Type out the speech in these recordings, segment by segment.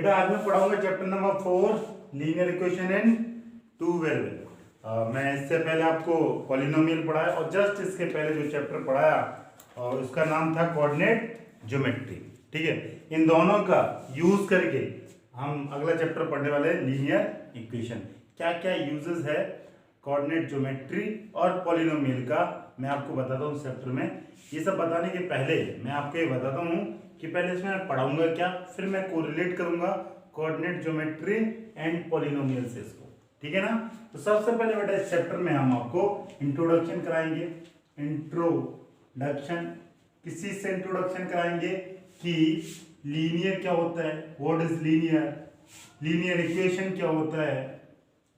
बेटा आज मैं पढ़ाऊंगा chapter number 4 linear equation in two variable. मैं इससे पहले आपको पॉलिनोमियल पढ़ाया और जस्ट इसके पहले जो चैप्टर पढ़ाया और उसका नाम था कोऑर्डिनेट ज्योमेट्री। ठीक है, इन दोनों का यूज करके हम अगला चैप्टर पढ़ने वाले हैं लीनियर इक्वेशन। क्या क्या यूजेस है कोऑर्डिनेट ज्योमेट्री और पॉलिनोमियल का मैं आपको बताता हूँ इस चैप्टर में। ये सब बताने के पहले मैं आपको ये बताता हूँ कि पहले इसमें मैं पढ़ाऊंगा क्या, फिर मैं कोरिलेट करूंगा कोऑर्डिनेट ज्योमेट्री एंड पॉलिनोमियल से इसको। ठीक है ना। तो सबसे पहले बेटा इस चैप्टर में हम आपको इंट्रोडक्शन कराएंगे। इंट्रोडक्शन किसी से इंट्रोडक्शन कराएंगे कि लीनियर क्या होता है, what is linear, linear equation क्या होता है,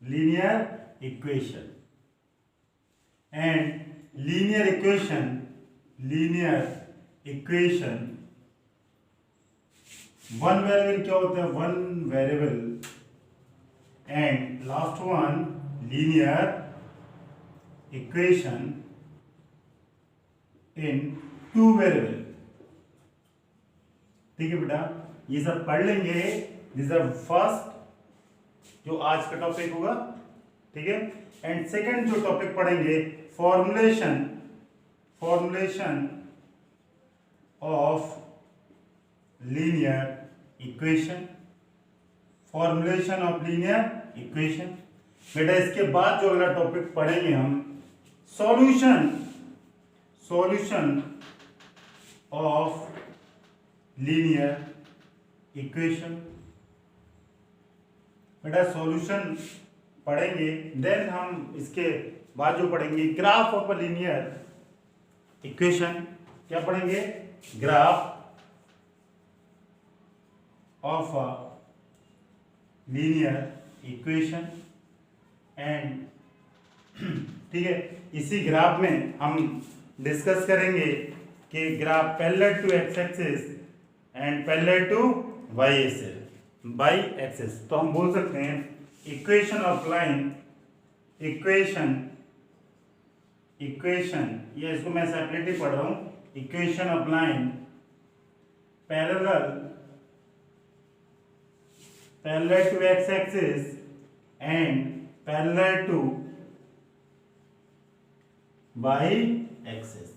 linear equation and linear equation one variable क्या होता है, one variable and last one linear equation in two variable. ठीक है बेटा, ये सब पढ़ लेंगे। दिस आर फर्स्ट जो आज का टॉपिक होगा। ठीक है, एंड सेकंड जो टॉपिक पढ़ेंगे formulation of linear equation, formulation of linear equation. बेटा इसके बाद जो अगला टॉपिक पढ़ेंगे हम सॉल्यूशन ऑफ लीनियर इक्वेशन। बेटा सॉल्यूशन पढ़ेंगे, देन हम इसके बाद जो पढ़ेंगे graph of a linear equation. क्या पढ़ेंगे, graph of a linear equation and ठीक है, इसी ग्राफ में हम डिस्कस करेंगे कि graph parallel to X axis and parallel to Y axis. तो हम बोल सकते हैं इक्वेशन ऑफ लाइन, इक्वेशन ये इसको मैं सेपरेटली पढ़ रहा हूं, equation of line parallel to x axis and parallel to y axis।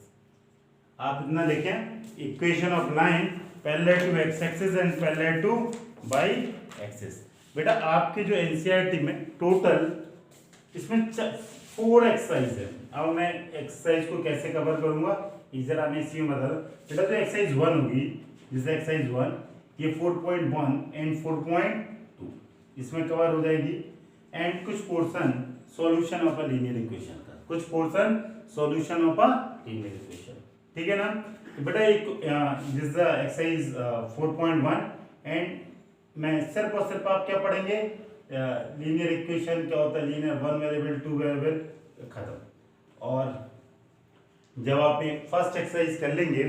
आप इतना लिखें, equation of line parallel to x axis and parallel to y axis। बेटा आपके जो एनसीईआरटी में टोटल इसमें 4 एक्सरसाइज है। अब मैं एक्सरसाइज को कैसे कवर करूंगा इधर आपने इसी में बता दो। बेटा तो एक्सरसाइज 1 होगी, जैसे एक्सरसाइज 1 ये 4.1 एंड 4.2 इसमें कवर हो जाएगी एंड कुछ portion solution of a linear equation का, कुछ portion solution of a linear equation. ठीक है ना। तो बेटा एक दिस द एक्सरसाइज 4.1 एंड मैं सिर्फ और सिर्फ आप क्या पढ़ेंगे, लीनियर इक्वेशन क्या होता है, linear one variable two variable खत्म। और जब आप फर्स्ट एक्सरसाइज कर लेंगे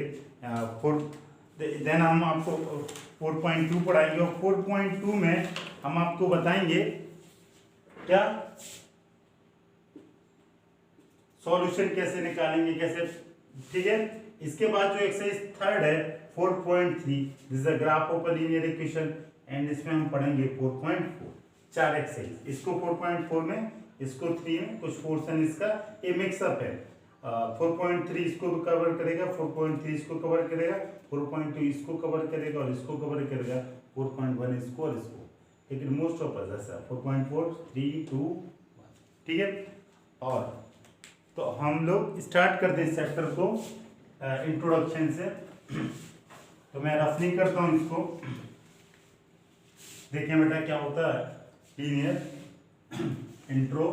देन हम आपको 4.2 पढ़ाएंगे और 4.2 में हम आपको बताएंगे क्या सॉल्यूशन कैसे निकालेंगे, कैसे। ठीक है, इसके बाद जो एक्सरसाइज थर्ड है 4.3 this is the graph of a linear equation and इसमें हम पढ़ेंगे 4.4। 4 एक्सरसाइज, इसको 4.4 में, इसको 3 में, कुछ पोर्शन इसका ये मिक्सअप है। 4.3 इसको भी कवर करेगा, 4.3 इसको कवर करेगा, 4.2 इसको कवर करेगा और इसको कवर करेगा, 4.1 इसको और इसको। लेकिन मोस्ट ऑफ अस ऐसा 4.4 3 2 1। ठीक है, और तो हम लोग स्टार्ट करते हैं इस चैप्टर को इंट्रोडक्शन से। तो मैं रफनिंग करता हूँ इसको। देखिए बेटा क्या होता है लीनियर इंट्रो।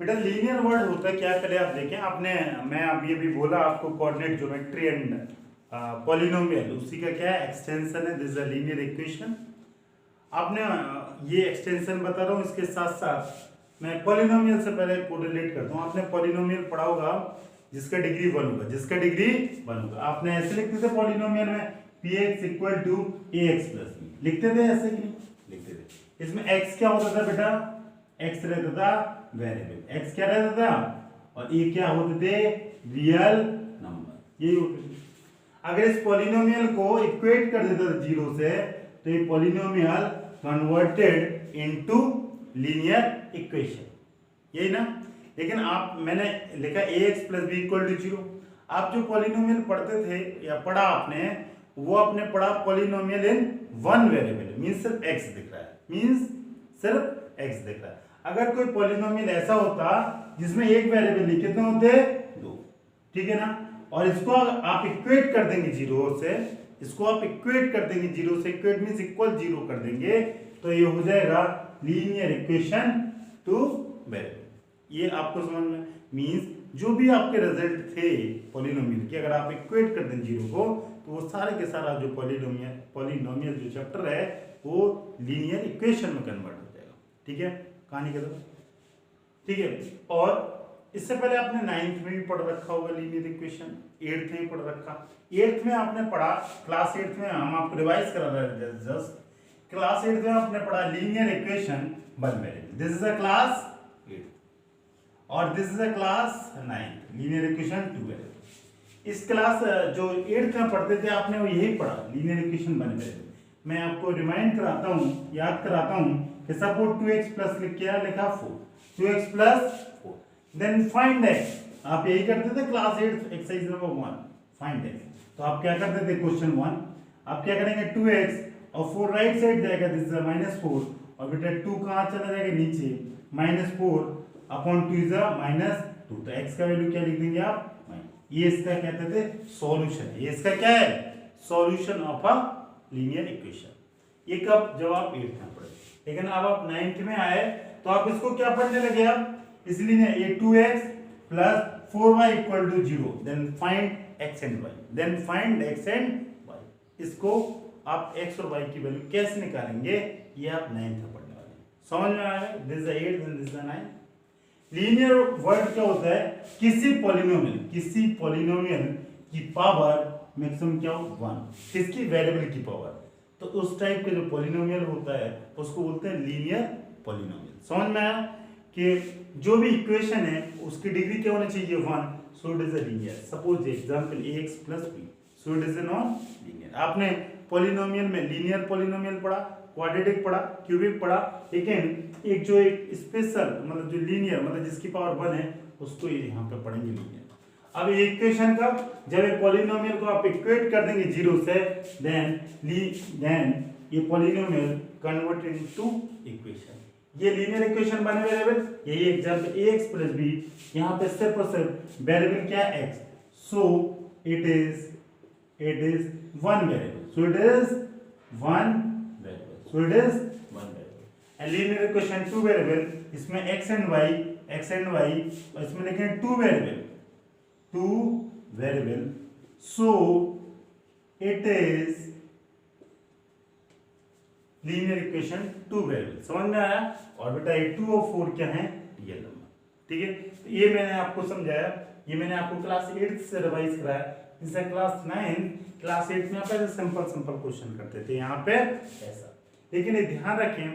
बेटा लीनियर वर्ड होता है क्या, पहले आप देखें। आपने मैं अभी अभी बोला आपको कोऑर्डिनेट ज्योमेट्री एंड पॉलिनोमियल, उसी का क्या है एक्सटेंशन है, this is a linear equation. आपने ये एक्सटेंशन बता रहा हूँ, इसके साथ साथ मैं पॉलिनोमियल से पहले कोरिलेट करता हूँ। आपने पॉलिनोमियल पढ़ा होगा जिसका डिग्री 1 होगा, जिसका डिग्री 1 होगा। आपने ऐसे लिखते थे पॉलिनोमियल में px equal to ax plus b, लिखते थे ऐसे कि नहीं लिखते थे। इसमें x क्या होता था बेटा, x रहता था वेरिएबल, x क्या रहता था और ये क्या होते थे रियल नंबर, यही होते थे। अगर इस पॉलिनोमियल को इक्वेट कर देता था जीरो से तो ये polynomial converted into linear equation, यही ना। लेकिन आप मैंने लिखा ax plus B equal to zero. आप जो पॉलिनोमियल पढ़ते थे या पढ़ा आपने, वो आपने पढ़ा polynomial in one variable, means सिर्फ x दिख रहा है, मींस सिर्फ x दिख रहा है। अगर कोई पॉलिनोमियल ऐसा होता जिसमें एक वेरिएबल नहीं, कितने होते, दो, ठीक है ना। और इसको आप इक्वेट कर देंगे जीरो से, इसको आप इक्वेट कर देंगे जीरो से, इक्वेट मींस इक्वल जीरो कर देंगे, तो ये हो जाएगा लीनियर इक्वेशन टू वेरिएबल। ये आपको समझ में, मींस जो भी आपके रिजल्ट थे पॉलिनोमियल के, अगर आप इक्वेट कर दें जीरो को, तो वो सारे के सारा जो पॉलिनोमियल जो चैप्टर है वो लीनियर इक्वेशन में कन्वर्ट हो जाएगा, ठीक है। कहानी के तरफ, ठीक है। और इससे पहले आपने 9th में भी पढ़ रखा होगा लीनियर इक्वेशन, 8th में भी पढ़ रखा। 8th में आपने पढ़ा, क्लास 8th में हम आपको रिवाइज करा रहे हैं जस्ट, क्लास 8th में आपने पढ़ा linear equation one variable, this is a class 8 और this is a class 9 linear equation two variable. इस क्लास जो 8th में पढ़ते थे आपने वो यही पढ़ा लीनियर इक्वेशन वन वेरिएबल। मैं आपको रिमाइंड कराता हूँ, याद कराता हूँ कि सपोज 2x प्लस क्या लिखा 4, 2x plus 4, then find x। आप यही करते थे class 8 exercise number 1, find x। तो आप क्या करते थे, क्वेश्चन 1 आप क्या करेंगे, 2x और 4 राइट साइड जाएगा, दिस इज -4, और बेटा 2 कहाँ चला जाएगा, नीचे, -4 अपॉन 2 इज -2, तो x का वैल्यू क्या लिख देंगे आप, ये इसका कहते थे सॉल्यूशन, ये इसका क्या है, solution of a linear equation. ये कब, जब आप 8th में पढ़े। लेकिन अब आप 9th में आए तो आप इसको क्या पढ़ने लगे आप, इसलिए ये 2x plus 4y equal to 0, then find x and y, then find x and y। इसको आप x और y की वैल्यू कैसे निकालेंगे, ये आप 9th में पढ़ने वाले हैं। समझ में आया, this is 8 then this is 9। Linear word क्या होता है, किसी पॉलिनोमियल की पावर मैक्सिमम क्या हो, 1, किसकी, वेरिएबल की पावर। तो उस टाइप के जो पॉलिनोमियल होता है उसको बोलते हैं लीनियर पॉलिनोमियल। समझ में आया कि जो भी इक्वेशन है उसकी डिग्री क्या होनी चाहिए, 1, so it is a linear. Suppose example ax plus b, so it is a non linear. आपने पॉलिनोमियल में लीनियर पॉलिनोमियल पढ़ा, क्वाड्रेटिक पढ़ा, क्यूबिक पढ़ा, लेकिन एक जो एक स्पेशल मतलब जो लीनियर मतलब जिसकी पावर 1 है उसको यहाँ पे पढ़ेंगे लीनियर। अब ये इक्वेशन का, जब एक पॉलिनोमियल को आप इक्वेट कर देंगे जीरो से, देन ये पॉलिनोमियल कन्वर्ट इनटू इक्वेशन, ये लीनियर इक्वेशन बने वेरिएबल। यही एग्जांपल ax प्लस b, यहाँ पे सिर्फ और सिर्फ वेरिएबल क्या है, x, so it is one variable, so it is one variable. And linear equation two variable, इसमें x एंड y, और इसमें लिखें two variable, so it is linear equation two variable. समझ में आया। और बेटा ये 2 और 4 क्या है, रियल नंबर, ठीक है। तो ये मैंने आपको समझाया, ये मैंने आपको क्लास 8 से रिवाइज कराया। जैसे क्लास 9 क्लास 8 में आप ऐसे सिंपल क्वेश्चन करते थे, यहाँ पे ऐसा। लेकिन ये ध्यान रखें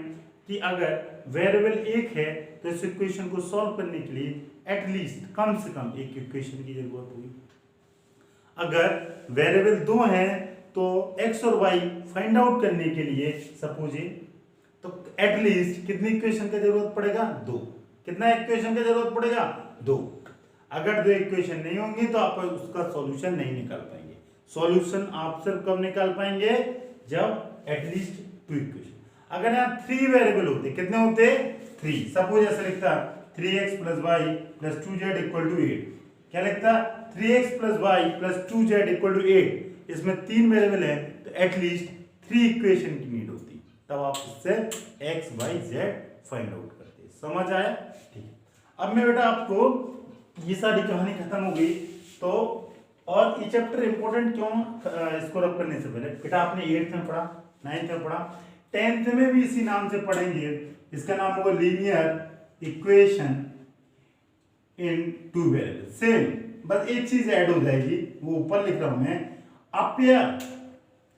कि अगर वेरिएबल एक है तो इस इक्वेशन को सॉल्व करने के लिए एटलीस्ट कम से कम एक इक्वेशन की जरूरत होगी। अगर वेरिएबल 2 है तो x और y फाइंड आउट करने के लिए सपोज तो एटलीस्ट कितनी इक्वेशन का जरूरत पड़ेगा, 2। कितना इक्वेशन का जरूरत पड़ेगा, 2। अगर 2 इक्वेशन नहीं होंगी तो आप उसका सॉल्यूशन नहीं निकाल पाएंगे। सॉल्यूशन आप सिर्फ कब निकाल पाएंगे, जब एटलीस्ट 2 इक्वेशन। अगर यहाँ 3 वेरिएबल होते, कितने होते, 3। सपोज ऐसे लिखता 3x plus Y plus 2z equal to 8। क्या लिखता, 3x plus Y plus 2z equal to 8। इसमें 3 वेरिएबल है तो एटलीस्ट 3 इक्वेशन की नीड होती, तब आप इससे x y z find out करते। समझ आया, ठीक है। अब मैं बेटा आपको ये सारी कहानी खत्म हो गई तो, और ये चैप्टर इंपॉर्टेंट क्यों, इसको रब करने से पहले बेटा आपने 8th में पढ़ा, 9th में पढ़ा, 10th में भी इसी नाम से पढ़ेंगे। इसका नाम होगा linear equation in two variable. Same, बस एक चीज ऐड हो जाएगी, वो ऊपर लिख रहा हूं मैं,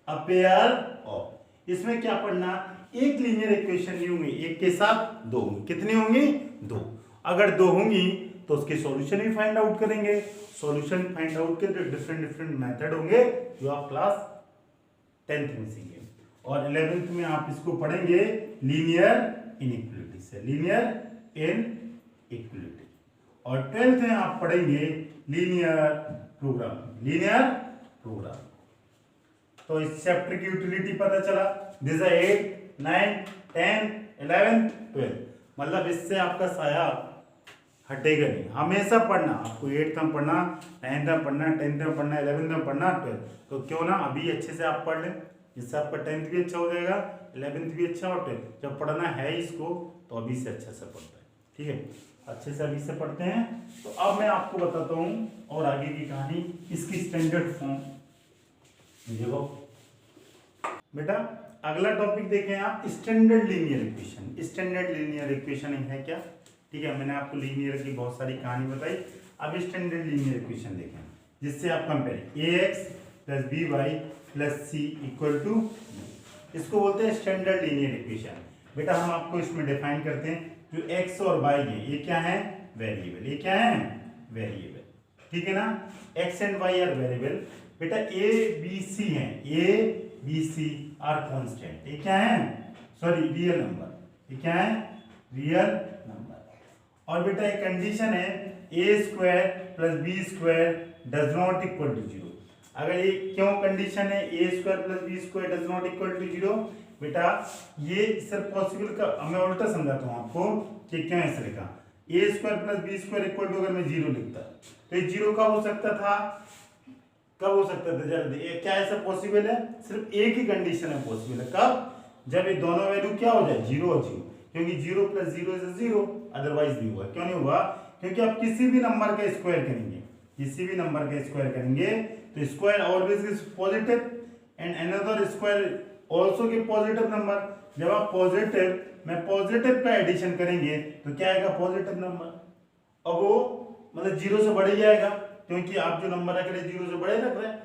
अपेयर ऑफ। इसमें क्या पढ़ना, एक लीनियर इक्वेशन नहीं होंगी, एक के साथ 2 होंगी। कितनी होंगी, 2। अगर 2 होंगी तो उसके सॉल्यूशन भी फाइंड आउट करेंगे। सॉल्यूशन फाइंड आउट के डिफरेंट मेथड होंगे जो आप क्लास 10th में सीखेंगे। और 11th में आप इसको पढ़ेंगे लीनियर इनइक्वलिटी से, लीनियर इनइक्वलिटी। और 12th में आप पढ़ेंगे लीनियर प्रोग्रामिंग, लीनियर प्रोग्रामिंग। तो इस चैप्टर की यूटिलिटी पता चला। दिस 8, 9, 10, 11, 12, मतलब इससे आपका साया हटेगा नहीं। हमेशा पढ़ना, आपको 8th में पढ़ना, 9th में पढ़ना, 10th में पढ़ना, 11th में पढ़ना, 12th। तो क्यों ना अभी अच्छे से आप पढ़ लें, जिससे आपका 10th भी अच्छा हो जाएगा, 11th भी अच्छा और 12th। जब पढ़ना है इसको तो अभी से अच्छा से पढ़ता है, ठीक है, अच्छे से अभी से पढ़ते हैं। तो अब मैं आपको बताता हूँ और आगे की कहानी, इसकी स्टैंडर्ड फॉर्म। देखो बेटा, अगला टॉपिक देखें आप, standard linear equation. Standard linear equation है क्या, ठीक है, मैंने आपको लीनियर की बहुत सारी कहानी बताई। अब स्टैंडर्ड लीनियर इक्वेशन देखें जिससे आप compare ax plus B Y plus C equal to, इसको बोलते हैं स्टैंडर्ड लीनियर इक्वेशन। बेटा हम आपको इसमें डिफाइन करते हैं, जो x और y है ये क्या है, वेरिएबल। ये क्या है, वेरिएबल, ठीक है ना। x and y are variable. बेटा a b c है, a b c are constant. ये क्या है, सॉरी रियल नंबर। ये क्या है, रियल नंबर। और बेटा एक कंडीशन है, a square plus B square does not equal to 0। अगर ये क्यों कंडीशन है, a square plus B square does not equal to 0, बेटा ये सिर्फ पॉसिबल का, मैं उल्टा समझाता हूँ आपको कि क्यों ऐसे लिखा। a square plus B square equal to अगर मैं 0 लिखता तो ये 0 कब हो सकता था, कब हो सकता था, जल्दी क्या ऐसा पॉसिबल है, सिर्फ एक ही कंडीशन है पॉसिबल है, कब, जब ये दोनों वैल्यू क्या हो जाए, 0 और 0, क्योंकि 0 प्लस 0 इज 0, अदरवाइज नहीं हुआ। क्यों नहीं हुआ, क्योंकि आप किसी भी नंबर का स्क्वायर करेंगे, किसी भी नंबर का स्क्वायर करेंगे तो square always is positive and another square also के पॉजिटिव नंबर। जब आप पॉजिटिव में पॉजिटिव का एडिशन करेंगे तो क्या आएगा, पॉजिटिव नंबर, और वो मतलब 0 से बढ़ ही जाएगा, क्योंकि आप जो नंबर रख रहे हैं 0 से बड़े रख रहे हैं,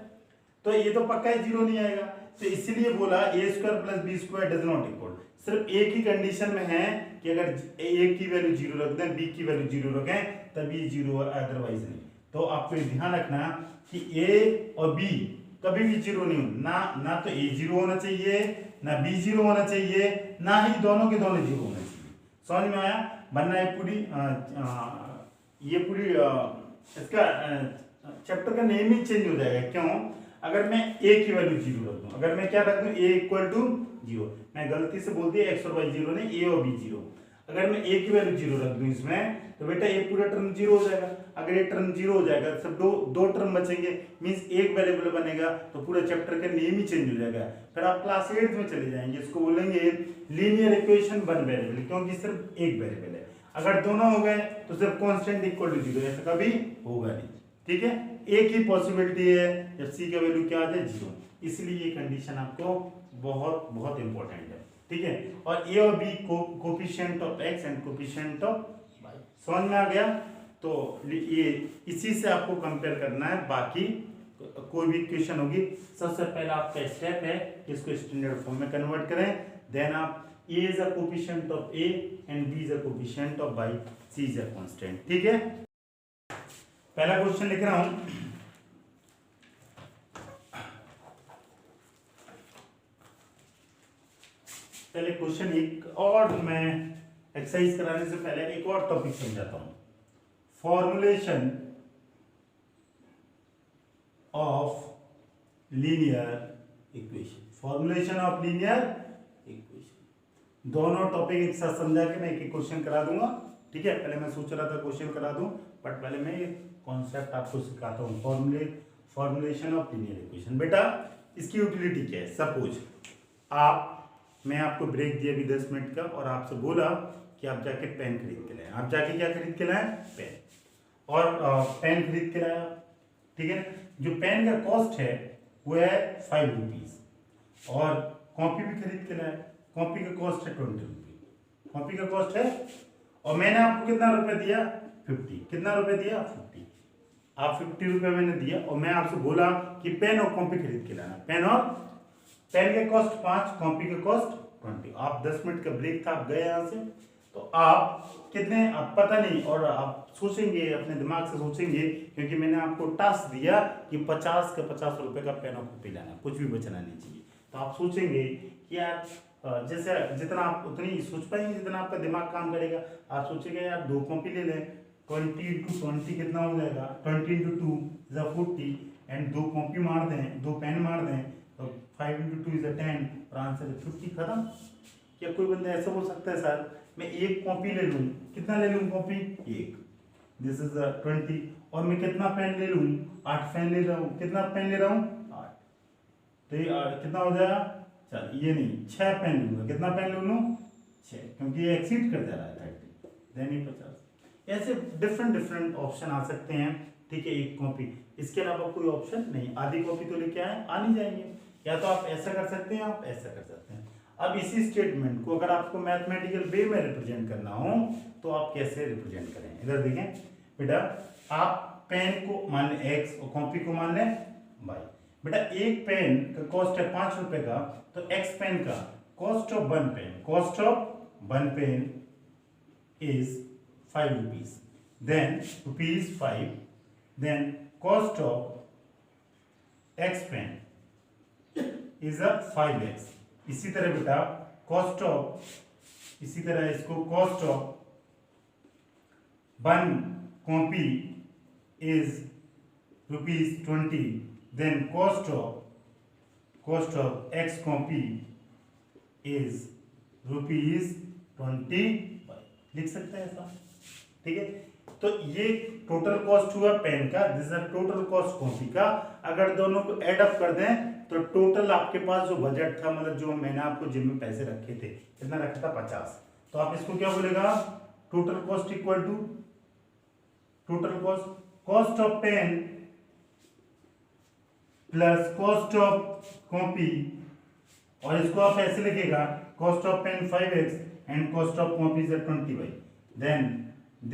तो ये तो पक्का है 0 नहीं आएगा। तो इसीलिए बोला a square plus B square does not equal. सिर्फ एक ही कंडीशन में है कि अगर a की वैल्यू 0 रख दें, b की वैल्यू 0 रखें, तभी 0 है, अदरवाइज नहीं। तो आपको ध्यान रखना कि a और b कभी भी 0 नहीं हो, ना तो a 0 होना चाहिए, ना b 0 होना चाहिए, ना ही दोनों के दोनों 0 होना चाहिए। समझ में आया, वरना ये पूरी इसका चैप्टर का नेम ही चेंज हो जाएगा। क्यों, अगर मैं a की वैल्यू 0 रख दूं, अगर मैं क्या रख दूं, a इक्वल टू 0, मैं गलती से बोल दिया x और y 0 नहीं, a और b 0, अगर मैं a की वैल्यू 0 रख दूं इसमें, तो बेटा ये पूरा टर्म 0 हो जाएगा। अगर ये टर्म 0 हो जाएगा, सब दो टर्म बचेंगे, मींस एक वेरिएबल बनेगा, तो पूरा चैप्टर का नेम ही चेंज हो जाएगा। फिर आप क्लास 8 में चले जाएंगे, इसको बोलेंगे लीनियर इक्वेशन वन वेरिएबल, क्योंकि सिर्फ एक वेरिएबल है। अगर दोनों हो गए तो सिर्फ कांस्टेंट इक्वल टू 0, ऐसा कभी होगा नहीं, ठीक है। एक ही पॉसिबिलिटी है जब c का वैल्यू क्या आ जाए, 0, इसलिए ये कंडीशन आपको बहुत बहुत इंपॉर्टेंट है, ठीक है। और a और b coefficient of x and coefficient of y, समझ में आ गया। तो ये इसी से आपको कंपेयर करना है, बाकी कोई भी इक्वेशन होगी, सबसे पहला आपका स्टेप है इसको स्टैंडर्ड फॉर्म में कन्वर्ट करें, देन आप a is a coefficient of a and b is a coefficient of y, c is a constant, ठीक है। पहला क्वेश्चन लिख रहा हूं, पहले क्वेश्चन एक और, मैं एक्सरसाइज कराने से पहले एक और टॉपिक समझाता हूं, formulation of linear equation. Formulation of linear equation, दोनों टॉपिक एक साथ समझा के मैं एक क्वेश्चन करा दूंगा, ठीक है। पहले मैं सोच रहा था क्वेश्चन करा दूं, बट पहले मैं ये कॉन्सेप्ट आपको सिखाता हूँ, फॉर्मुलेशन ऑफ लीनियर इक्वेशन। बेटा इसकी यूटिलिटी क्या है, सपोज मैं आपको ब्रेक दिया अभी 10 मिनट का, और आपसे बोला कि आप जाके पेन खरीद के लाए, आप जाके क्या खरीद के लाए, पेन, और पेन खरीद के लाया, ठीक है। जो पेन का कॉस्ट है वो है 5 रुपीज, और कॉपी भी खरीद के लाया, कॉपी का कॉस्ट है 20 रुपीज, कॉपी का कॉस्ट है, और मैंने आपको कितना रुपए दिया, 50, कितना रुपए दिया, 50, आप 50 रुपए मैंने दिया, और मैं आपसे बोला कि पेन और कॉपी खरीद के लाना, पेन का कॉस्ट 5, कॉपी का कॉस्ट 20। आप 10 मिनट का ब्रेक था, आप गए यहाँ से, तो आप कितने, आप पता नहीं, और आप सोचेंगे अपने दिमाग से सोचेंगे, क्योंकि मैंने आपको टास्क दिया कि 50 के 50 रुपए का पेन और कॉपी लाना, कुछ भी बचना नहीं चाहिए। तो आप सोचेंगे कि यार जैसे जितना आप उतनी सोच पाएंगे जितना आपका दिमाग काम करेगा। आप सोचेंगे यार 2 कॉपी ले लें, 20 × 20 कितना हो जाएगा, 20 × 2 इज 40, एंड 2 कॉपी मार दें, 2 पेन मार दें, तो 5 × 2 इज 10, और आंसर है 50, खत्म। क्या कोई बंदा ऐसा बोल सकता है सर मैं 1 कॉपी ले लूँ, कितना ले लूँ कॉपी, 1, दिस इज 20, और मैं कितना पेन ले लूँ, 8 पेन ले रहा हूँ, कितना पेन ले रहा हूँ, 8, तो ये कितना हो जाएगा, चल ये नहीं 6 पेन लूँगा, कितना पेन ले लूँ, 6, क्योंकि ये एक्सीड कर जा रहा है 30, देन ये 50। ऐसे डिफरेंट ऑप्शन आ सकते हैं, ठीक है। 1 कॉपी, इसके अलावा कोई ऑप्शन नहीं, आधी कॉपी तो लेके आए, आ नहीं जाएंगे। या तो आप ऐसा कर सकते हैं, आप ऐसा कर सकते हैं। अब इसी स्टेटमेंट को अगर आपको मैथमेटिकल वे में रिप्रेजेंट करना हो तो आप कैसे रिप्रेजेंट करें, इधर देखें बेटा, आप पेन को मान लें x और कॉपी को मान लें y। बेटा एक पेन का कॉस्ट है 5 रुपए का, तो x पेन का cost of 1 pen, cost of 1 pen is 5 rupees, then rupees 5, then cost of x pen is 5x। इसी तरह बेटा कॉस्ट ऑफ, इसी तरह इसको cost of 1 copy is ₹20, then cost of x copy is ₹25, लिख सकते हैं ऐसा, ठीक है। तो ये टोटल कॉस्ट हुआ पेन का, this is total cost copy का। अगर दोनों को ऐड अप कर दें तो टोटल आपके पास जो बजट था, मतलब जो मैंने आपको जिम में पैसे रखे थे, कितना रखा था, 50, तो आप इसको क्या बोलेगा, total cost equal to total cost of pen plus cost of copy, और इसको आप ऐसे लिखेगा cost of pen 5x and cost of copy is 20y, then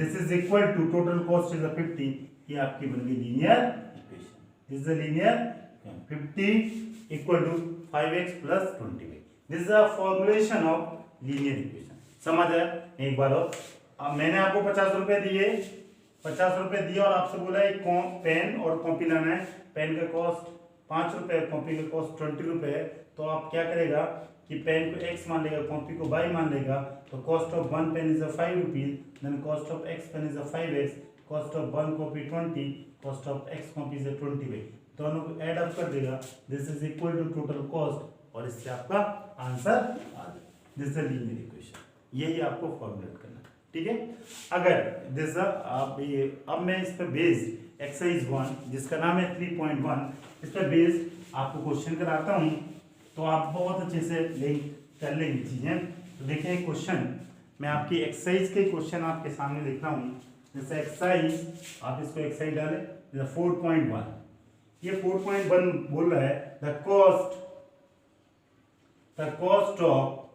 this is equal to total cost is 50। ये आपकी बन गई linear equation, this is linear 50 equal to 5x plus 20y, this is a formulation of linear equation. समझ आया? एक बार और, अब मैंने आपको 50 रुपए दिए, 50 रुपए दिए और आपसे बोला एक पेन और कॉपी लाना है, पेन का कॉस्ट 5 रुपए, कॉपी का कॉस्ट 20 रुपए है, तो आप क्या करेगा कि पेन को x मान लेगा, कॉपी को y मान लेगा, तो cost of 1 pen is 5 rupees, then cost of x pen is 5x, cost of 1 copy 20, cost of x copy is 20y, दोनों को ऐड अप कर देगा, this is equal to total cost, और इससे आपका आंसर आ जाए। दिस इज लीनियर इक्वेशन, यही आपको फॉर्मुलेट करना है, ठीक है। अगर दिस आप ये, अब मैं इस पर बेस्ड एक्सरसाइज 1 जिसका नाम है 3.1, इस पर बेस्ड आपको क्वेश्चन कराता हूँ, तो आप बहुत अच्छे से लिंक कर लेंगे चीज़ें। तो देखिए क्वेश्चन, मैं आपकी एक्सरसाइज के क्वेश्चन आपके सामने लिख रहा हूँ। जैसे एक्सरसाइज, आप इसको एक्सरसाइज डालें, जैसे 4.1, ये 4.1 बोल रहा है the cost of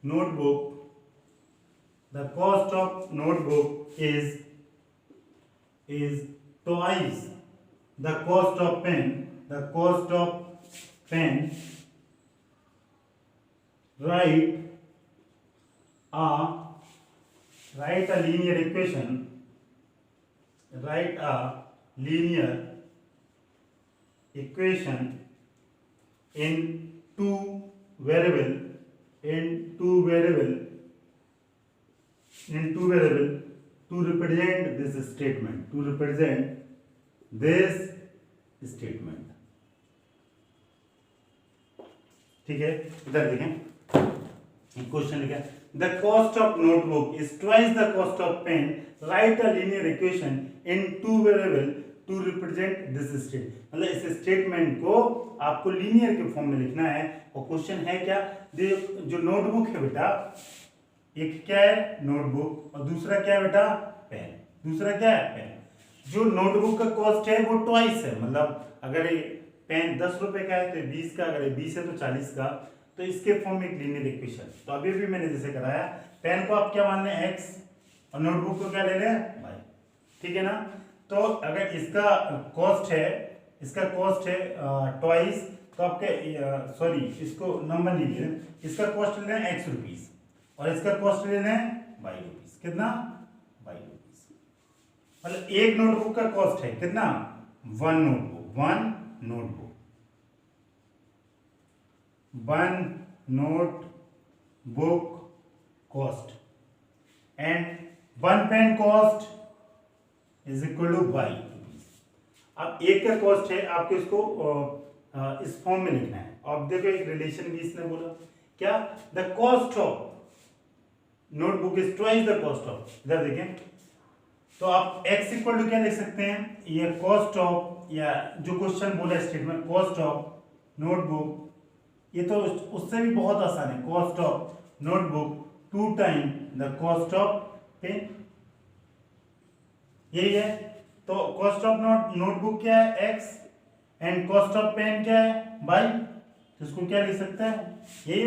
notebook is twice the cost of pen. Write a linear equation. Write a linear equation in two variable to represent this statement. ठीक है, इधर देखें क्वेश्चन लिखा है the cost of notebook is twice the cost of pen, write a linear equation in two variable to represent this statement. मतलब इस statement को आपको लीनियर के फॉर्म में लिखना है। और क्वेश्चन है क्या, जो नोटबुक है बेटा, एक क्या है नोटबुक और दूसरा क्या है बेटा पेन, दूसरा क्या है पेन। जो नोटबुक का कॉस्ट है वो ट्वाइस है, मतलब अगर ये पेन 10 रुपए का है तो 20 का, अगर 20 है तो 40 का, तो इसके फॉर्म में एक लीनियर इक्वेशन। तो अभी भी मैंने जैसे कराया, पेन को आप क्या मान लें x और नोटबुक को क्या ले लें y, ठीक है ना। तो अगर इसका कॉस्ट है ट्वाइस, तो आपके सॉरी इसको नंबर नहीं ले, इसका कॉस्ट ले लें x रुपीज और इसका कॉस्ट ले लें बाई रुपीज। कितना? By rupees. मतलब एक नोटबुक का कॉस्ट है कितना? One notebook, one notebook cost and one pen cost is equal to by rupees. अब एक का कॉस्ट है, आपको इसको इस फॉर्म में लिखना है। अब देखो एक रिलेशन भी इसने बोला क्या, the cost of notebook is twice the cost of. इधर देखें तो आप x इक्वल टू क्या लिख सकते हैं, ये कॉस्ट ऑफ, या जो क्वेश्चन बोला स्टेटमेंट कॉस्ट ऑफ नोटबुक, ये तो उससे भी बहुत आसान है, cost of notebook 2 time the cost of pen, यही है। तो कॉस्ट ऑफ नोटबुक क्या है x and cost of pen क्या है y, तो इसको क्या लिख सकते हैं, यही,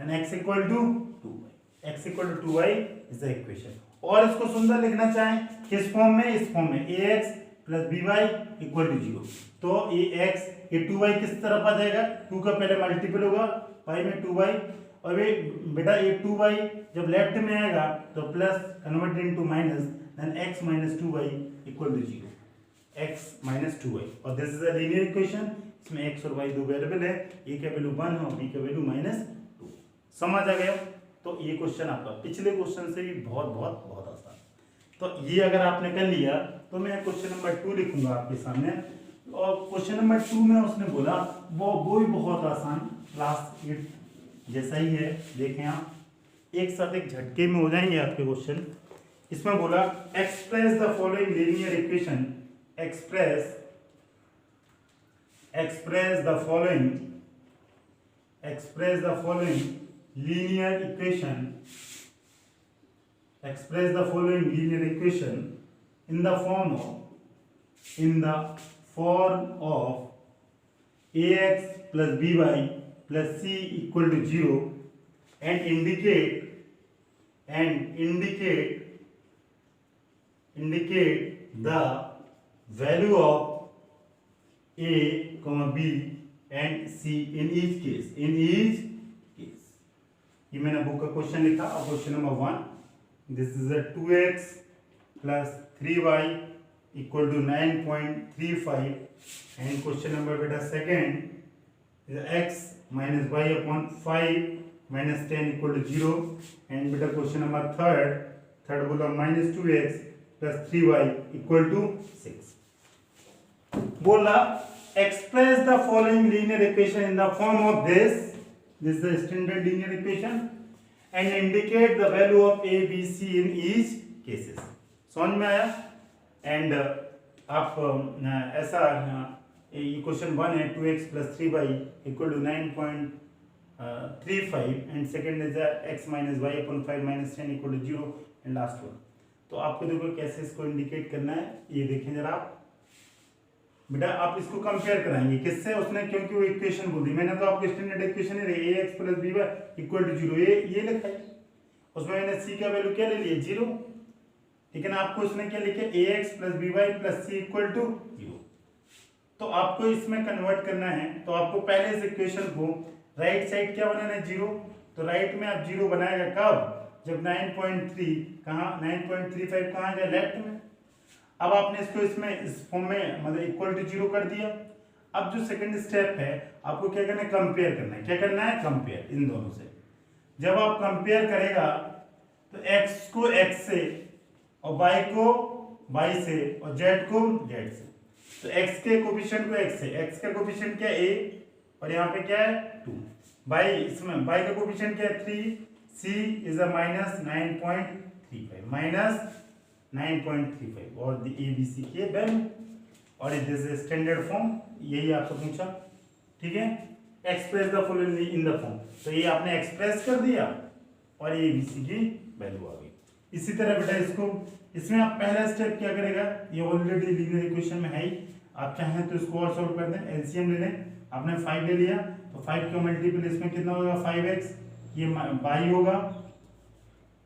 and x equal to 2y, x equal to 2y is the equation. और इसको सुंदर लिखना चाहें किस फॉर्म में, इस फॉर्म में ax plus by equal to 0। तो ax, ये 2y किस तरफ आ जाएगा, 2 का पहले मल्टीपल होगा y में 2y, और ये बेटा ये 2y जब लेफ्ट में आएगा तो plus convert into minus, then x minus 2y equal to 0, x minus 2y। और this is a linear equation, इसमें x और y दो वेरिएबल है, a का वैल्यू 1 है और b का वैल्यू -2। समझ आ गया? तो ये क्वेश्चन आपका पिछले क्वेश्चन से भी बहुत बहुत बहुत आसान। तो ये अगर आपने कर लिया तो मैं क्वेश्चन नंबर 2 लिखूंगा आपके सामने। और क्वेश्चन नंबर 2 में उसने बोला वो भी बहुत आसान, क्लास 8 जैसा ही है। देखें आप, एक साथ एक झटके में हो जाएंगे आपके क्वेश्चन। इसमें बोला express the following linear equation, express the following linear equation, express the following linear equation in the form of ax plus by plus c equal to 0 and indicate the value of a, b and c in each case। ये मैंने book का question लिखा। और question number 1, this is a 2x plus 3y equal to 9.35 and question number बेटा second is x minus Y upon 5 minus 10 equal to 0 and बेटा question number third बोला minus 2x plus 3y equal to 6। बोला express the following linear equation in the form of this is the standard linear equation and indicate the value of a b c in each cases। समझ में आया? And आप ऐसा ये question 1 है 2x plus 3y equal to 9.35 and second is x minus Y upon 5 minus 10 equal to 0 and last one. तो आपको देखो कैसे इसको इंडिकेट करना है, ये देखें जरा आप बेटा, आप इसको कंपेयर कराएंगे किससे, उसने क्योंकि वो इक्वेशन बोल दी, मैंने तो आपको स्टैंडर्ड इक्वेशन है ax plus by equal to 0 ये लिखा है, उसमें मैंने c का वैल्यू क्या ले लिया 0, ठीक है ना। आपको इसने क्या लिखा ax plus by plus c equal to 0। तो आपको इसमें कन्वर्ट करना है, तो आपको पहले इस इक्वेशन को राइट साइड क्या बनाना है 0, तो राइट में आप 0 बनाएगा कब, जब 9.3 कहाँ 9.35 कहाँ गया लेफ्ट में। अब आपने इसको इसमें इस फॉर्म में मतलब इक्वल टू 0 कर दिया। अब जो सेकंड स्टेप है आपको क्या करना है, कंपेयर करना है। क्या करना है, कंपेयर इन दोनों से। जब आप कंपेयर करेगा तो x को x से और y को y से और z को z से। तो x के कोफिशिएंट को x से, x का कोफिशिएंट क्या है a और यहाँ पे क्या है 2, y इसमें y का कोफिशिएंट क्या है 3, c इज अ माइनस 9.35 और ABC की वैल्यू, और दिस इज स्टैंडर्ड फॉर्म, यही आपको पूछा, ठीक है। Express the following in the form, तो ये आपने एक्सप्रेस कर दिया और ये ABC की वैल्यू आ गई। इसी तरह बेटा इसमें आप पहला स्टेप क्या करेगा, ये ऑलरेडी लीनियर इक्वेशन में है ही, आप चाहें तो इसको और सॉल्व कर दें, एलसीएम ले लें। आपने 5 ले लिया तो 5 का मल्टीपल इसमें कितना होगा 5x, ये y होगा,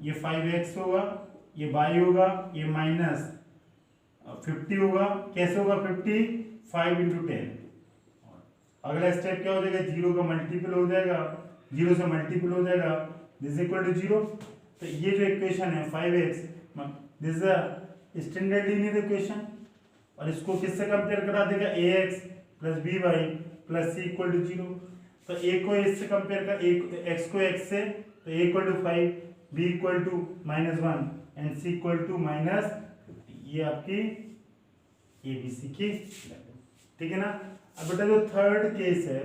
ये 5x होगा, ये y होगा, ये माइनस 50 होगा। कैसे होगा 50, 5 इंटू 10। अगला स्टेप क्या हो जाएगा, 0 का मल्टीपल हो जाएगा, 0 से मल्टीपल हो जाएगा, दिस इक्वल टू 0। तो ये जो इक्वेशन है 5x, this is a standard linear equation, और इसको किससे कंपेयर करा देगा, ax plus B Y plus C equal to 0। तो a को इससे कंपेयर कर, x को x से, तो a equal to 5, b equal to -1 and c equal to -50। ये आपकी ABC की, ठीक है ना। अब बेटा जो थर्ड केस है,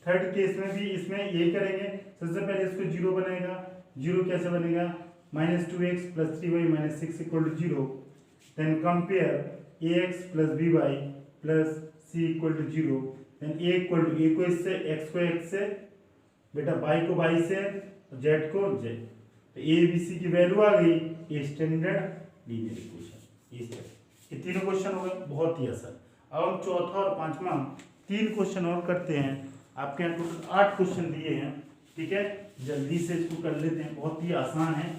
थर्ड केस में भी इसमें यही करेंगे। सबसे पहले इसको 0 बनाएगा। 0 कैसे बनेगा, -2x plus 3y minus 6 equal to 0। Then compare ax plus by plus c equal to 0। Then a equal to, a को इससे, x को x से, बेटा y को y से, z को z। तो a b c की वैल्यू आ गई, ये स्टैंडर्ड लीनियर इक्वेशन। ये तीनों क्वेश्चन हो गए, बहुत ही आसान। अब हम चौथा और पांचवा 3 क्वेश्चन और करते हैं। आपके यहाँ टोटल 8 क्वेश्चन दिए हैं, ठीक है, जल्दी से इसको कर लेते हैं, बहुत ही आसान है।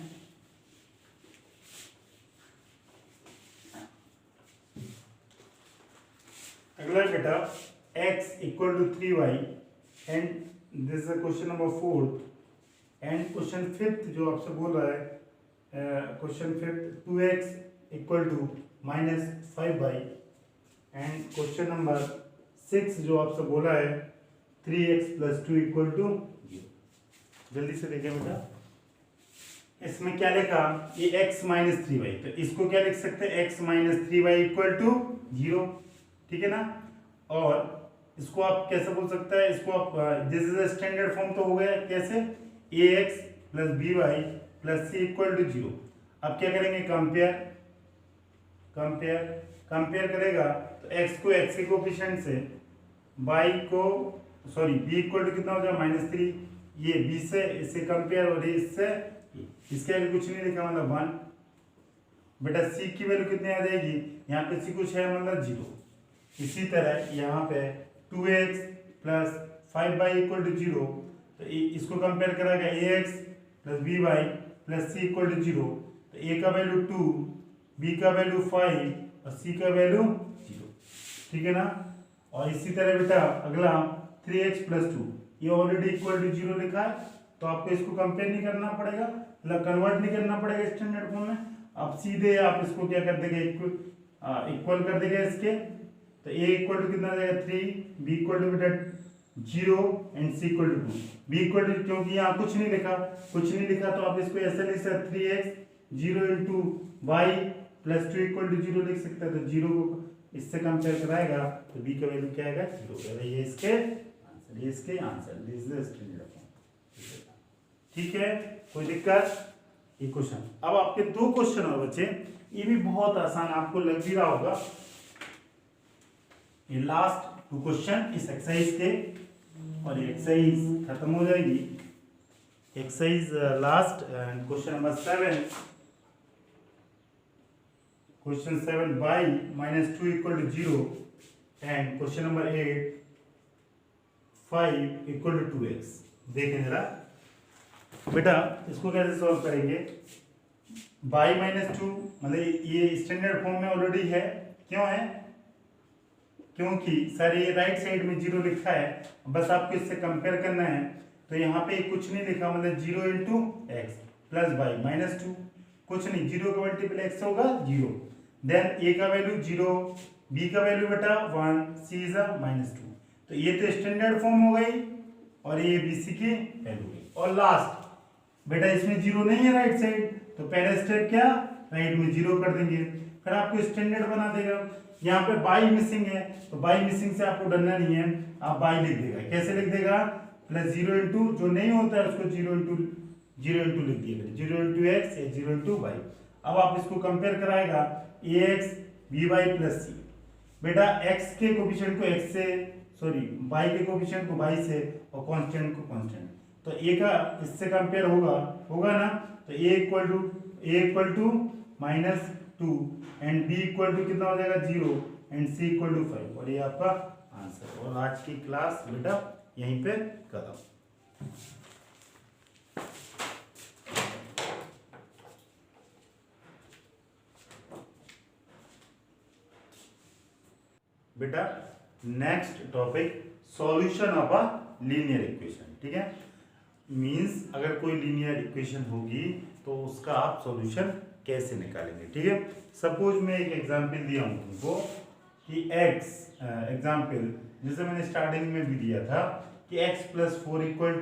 अगला बेटा x equal to 3y and this is question number 4 and question 5th जो आपसे बोल रहा है, question 5th 2x equal to -5y and question number 6 जो आपसे बोला है 3x प्लस 2 इक्वल टू 0। जल्दी से देखें बेटा, इसमें क्या लिखा, ये x माइनस 3y, तो इसको क्या लिख सकते हैं, x minus 3y equal to 0, ठीक है ना। और इसको आप कैसे बोल सकते हैं, इसको आप, this is a standard form तो हो गया, कैसे, ax plus by plus c equal to 0। अब क्या करेंगे, कंपेयर, कंपेयर कंपेयर करेगा तो x को x के कोफिशिएंट से, y को, सॉरी b इक्वल टू कितना हो जाएगा -3, ये b से इससे कंपेयर और ये इससे, इसके आगे कुछ नहीं लिखा मतलब 1। बेटा c की वैल्यू कितनी आ जाएगी, यहाँ पे c कुछ है मतलब 0। इसी तरह यहाँ पे 2x plus 5y equal to 0, तो इसको कंपेयर कराएगा ax plus by plus c equal to 0। तो a का वैल्यू 2, b का वैल्यू 5 और c का वैल्यू 0, ठीक है ना। और इसी तरह बेटा अगला 3x प्लस 2, ये ऑलरेडी इक्वल टू 0 लिखा है, तो आपको इसको कंपेयर नहीं करना पड़ेगा, मतलब कन्वर्ट नहीं करना पड़ेगा स्टैंडर्ड फॉर्म में। आप सीधे आप इसको क्या कर देंगे, इक्वल कर देंगे इसके। तो a इक्वल टू कितना आ जाएगा 3, b इक्वल टू बेटा 0 and c equal to 2। b equal to, क्योंकि यहाँ कुछ नहीं लिखा, कुछ नहीं लिखा तो आप इसको ऐसे लिख सकते 3x 0 into Y plus 2 equal to 0 लिख सकते हैं। तो 0 को इससे कंपेयर कराएगा तो b का वैल्यू क्या आएगा, 0। ये इसके आंसर, ये इसके answer, this is the standard form, ठीक है, कोई दिक्कत। ये क्वेश्चन, अब आपके 2 क्वेश्चन और बचे, ये भी बहुत आसान आपको लग भी रहा होगा। ये लास्ट 2 क्वेश्चन इस एक्सरसाइज के, और ये एक्सरसाइज खत्म हो जाएगी। Exercise last and question number 7, question 7 y minus 2 equal to 0 and question number 8 5 equal to 2x। देखें जरा बेटा, इसको कैसे सॉल्व करेंगे। y माइनस 2 मतलब ये स्टैंडर्ड फॉर्म में ऑलरेडी है, क्यों है, क्योंकि सर ये राइट साइड में 0 लिखा है, बस आपको इससे कंपेयर करना है। तो यहाँ पे कुछ नहीं लिखा, मतलब 0 into X plus Y minus 2, कुछ नहीं, 0 का मल्टीपल एक्स होगा 0। देन a का वैल्यू 0, b का वैल्यू बेटा 1, c इज -2। तो ये तो स्टैंडर्ड फॉर्म हो गई, और ये bc की वैल्यू गई। और लास्ट बेटा इसमें 0 नहीं है राइट साइड, तो पहला स्टेप क्या, राइट में 0 कर देंगे, फिर आपको स्टैंडर्ड बना देगा। यहाँ पे बाई मिसिंग है, तो बाई मिसिंग से आपको डरना नहीं है, आप बाई लिख देगा। कैसे लिख देगा, प्लस 0 इंटू, जो नहीं होता है उसको 0 इंटू लिख दिएगा, 0 इंटू एक्स या 0 इंटू वाई। अब आप इसको कंपेयर कराएगा ax by प्लस सी। बेटा x के कोफिशिएंट को x से, सॉरी y के कोफिशिएंट को y से, और कांस्टेंट को कांस्टेंट। तो a का इससे कंपेयर होगा ना, तो a equal to -2 and b equal to कितना हो जाएगा 0 एंड c इक्वल टू 5, और ये आपका आंसर। और आज की क्लास बेटा यहीं पे खत्म। बेटा next topic, solution of a linear equation, ठीक है। मींस अगर कोई लीनियर इक्वेशन होगी तो उसका आप सॉल्यूशन कैसे निकालेंगे। ठीक है, सपोज मैं एक एग्जांपल दिया हूँ तुमको कि x एग्जांपल जैसे मैंने स्टार्टिंग में भी दिया था कि x plus 4 equal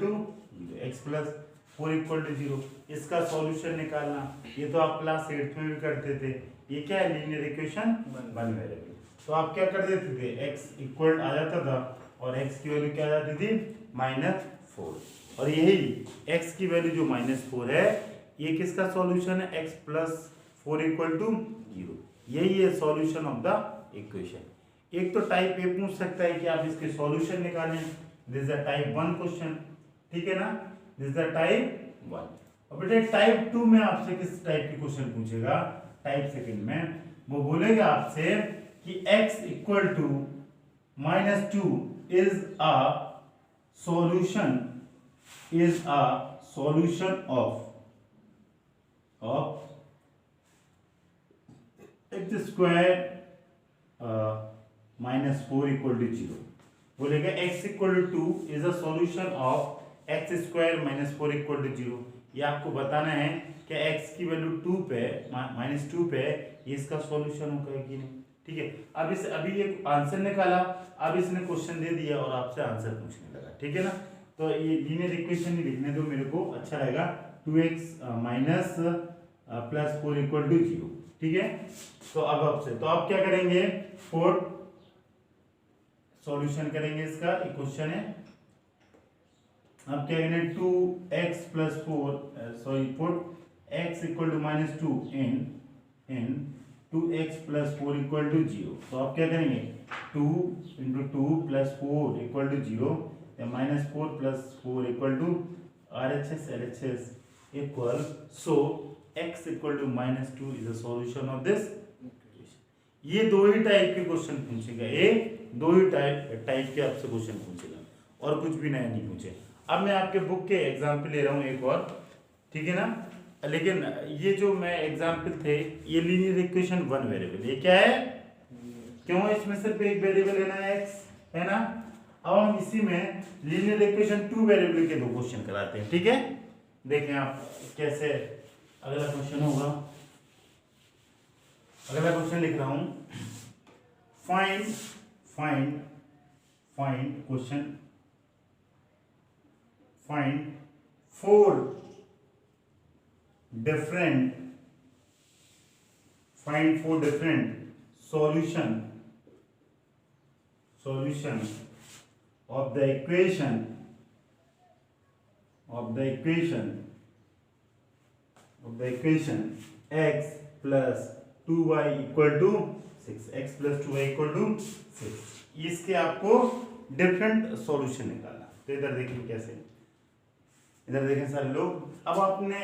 to zero, इसका सॉल्यूशन निकालना। ये तो आप क्लास 8 में भी करते थे। ये क्या है, लीनियर इक्वेशन वन वेरिएबल। तो आप क्या कर देते थे, x इक्वल आ जाता था और x की वैल्यू क्या आ जाती थी -4, और यही x की वैल्यू जो -4 है ये किसका सॉल्यूशन है, x plus 4 equal to zero. यही है सॉल्यूशन ऑफ द इक्वेशन। एक तो टाइप ए पूछ सकता है कि आप इसके सॉल्यूशन निकालें, this is the type 1 question, ठीक है ना, दिस इज द टाइप 1। और बेटा टाइप 2 में आपसे किस टाइप के क्वेश्चन पूछेगा, टाइप सेकंड में वो बोलेगा आपसे कि x equal to -2 is a solution of x square -4 equal to zero. बोलेगा x equal to 2 is a solution of x square -4 equal to zero. ये आपको बताना है कि x की वैल्यू 2 पे -2 पे ये इसका सॉल्यूशन होगा कि नहीं। ठीक है, अब इस अभी ये आंसर निकाला, अब इसने क्वेश्चन दे दिया और आपसे आंसर पूछने लगा। ठीक है ना, तो ये लीनियर इक्वेशन ही लिखने दो मेरे को, अच्छा रहेगा। 2x minus plus 4 equal to zero. ठीक है, तो अब आपसे तो आप क्या करेंगे, फोर्थ सॉल्यूशन करेंगे इसका, एक क्वेश्चन है। अब क्या करेंगे, 2x plus 4 sorry put x equal to -2 in 2x plus 4 equal to zero. तो आप क्या करेंगे, 2 into 2 plus 4 equal to zero, या -4 plus 4 equal to RHS LHS equal, so x equal to -2 is a solution of this equation. ये दो ही type के question पूछेगा, दो ही टाइप के आपसे क्वेश्चन पूछेगा और कुछ भी नया नहीं पूछे। अब मैं आपके बुक के एग्जाम्पल ले रहा हूँ एक और, ठीक है ना, लेकिन ये जो मैं एग्जाम्पल थे ये लीनियर इक्वेशन वन वेरिएबल, ये क्या है, क्यों इसमें सिर्फ एक वेरिएबल लेना है x, है ना। अब हम इसी में लीनियर इक्वेशन 2 वेरिएबल के दो क्वेश्चन कराते हैं। ठीक है, देखें आप कैसे अगला क्वेश्चन होगा। अगला क्वेश्चन लिख रहा हूं, find question, find 4 different solution of the equation x plus 2y equal to 6। इसके आपको डिफरेंट सॉल्यूशन निकालना। तो इधर देखिए कैसे, इधर देखें सारे लोग, अब आपने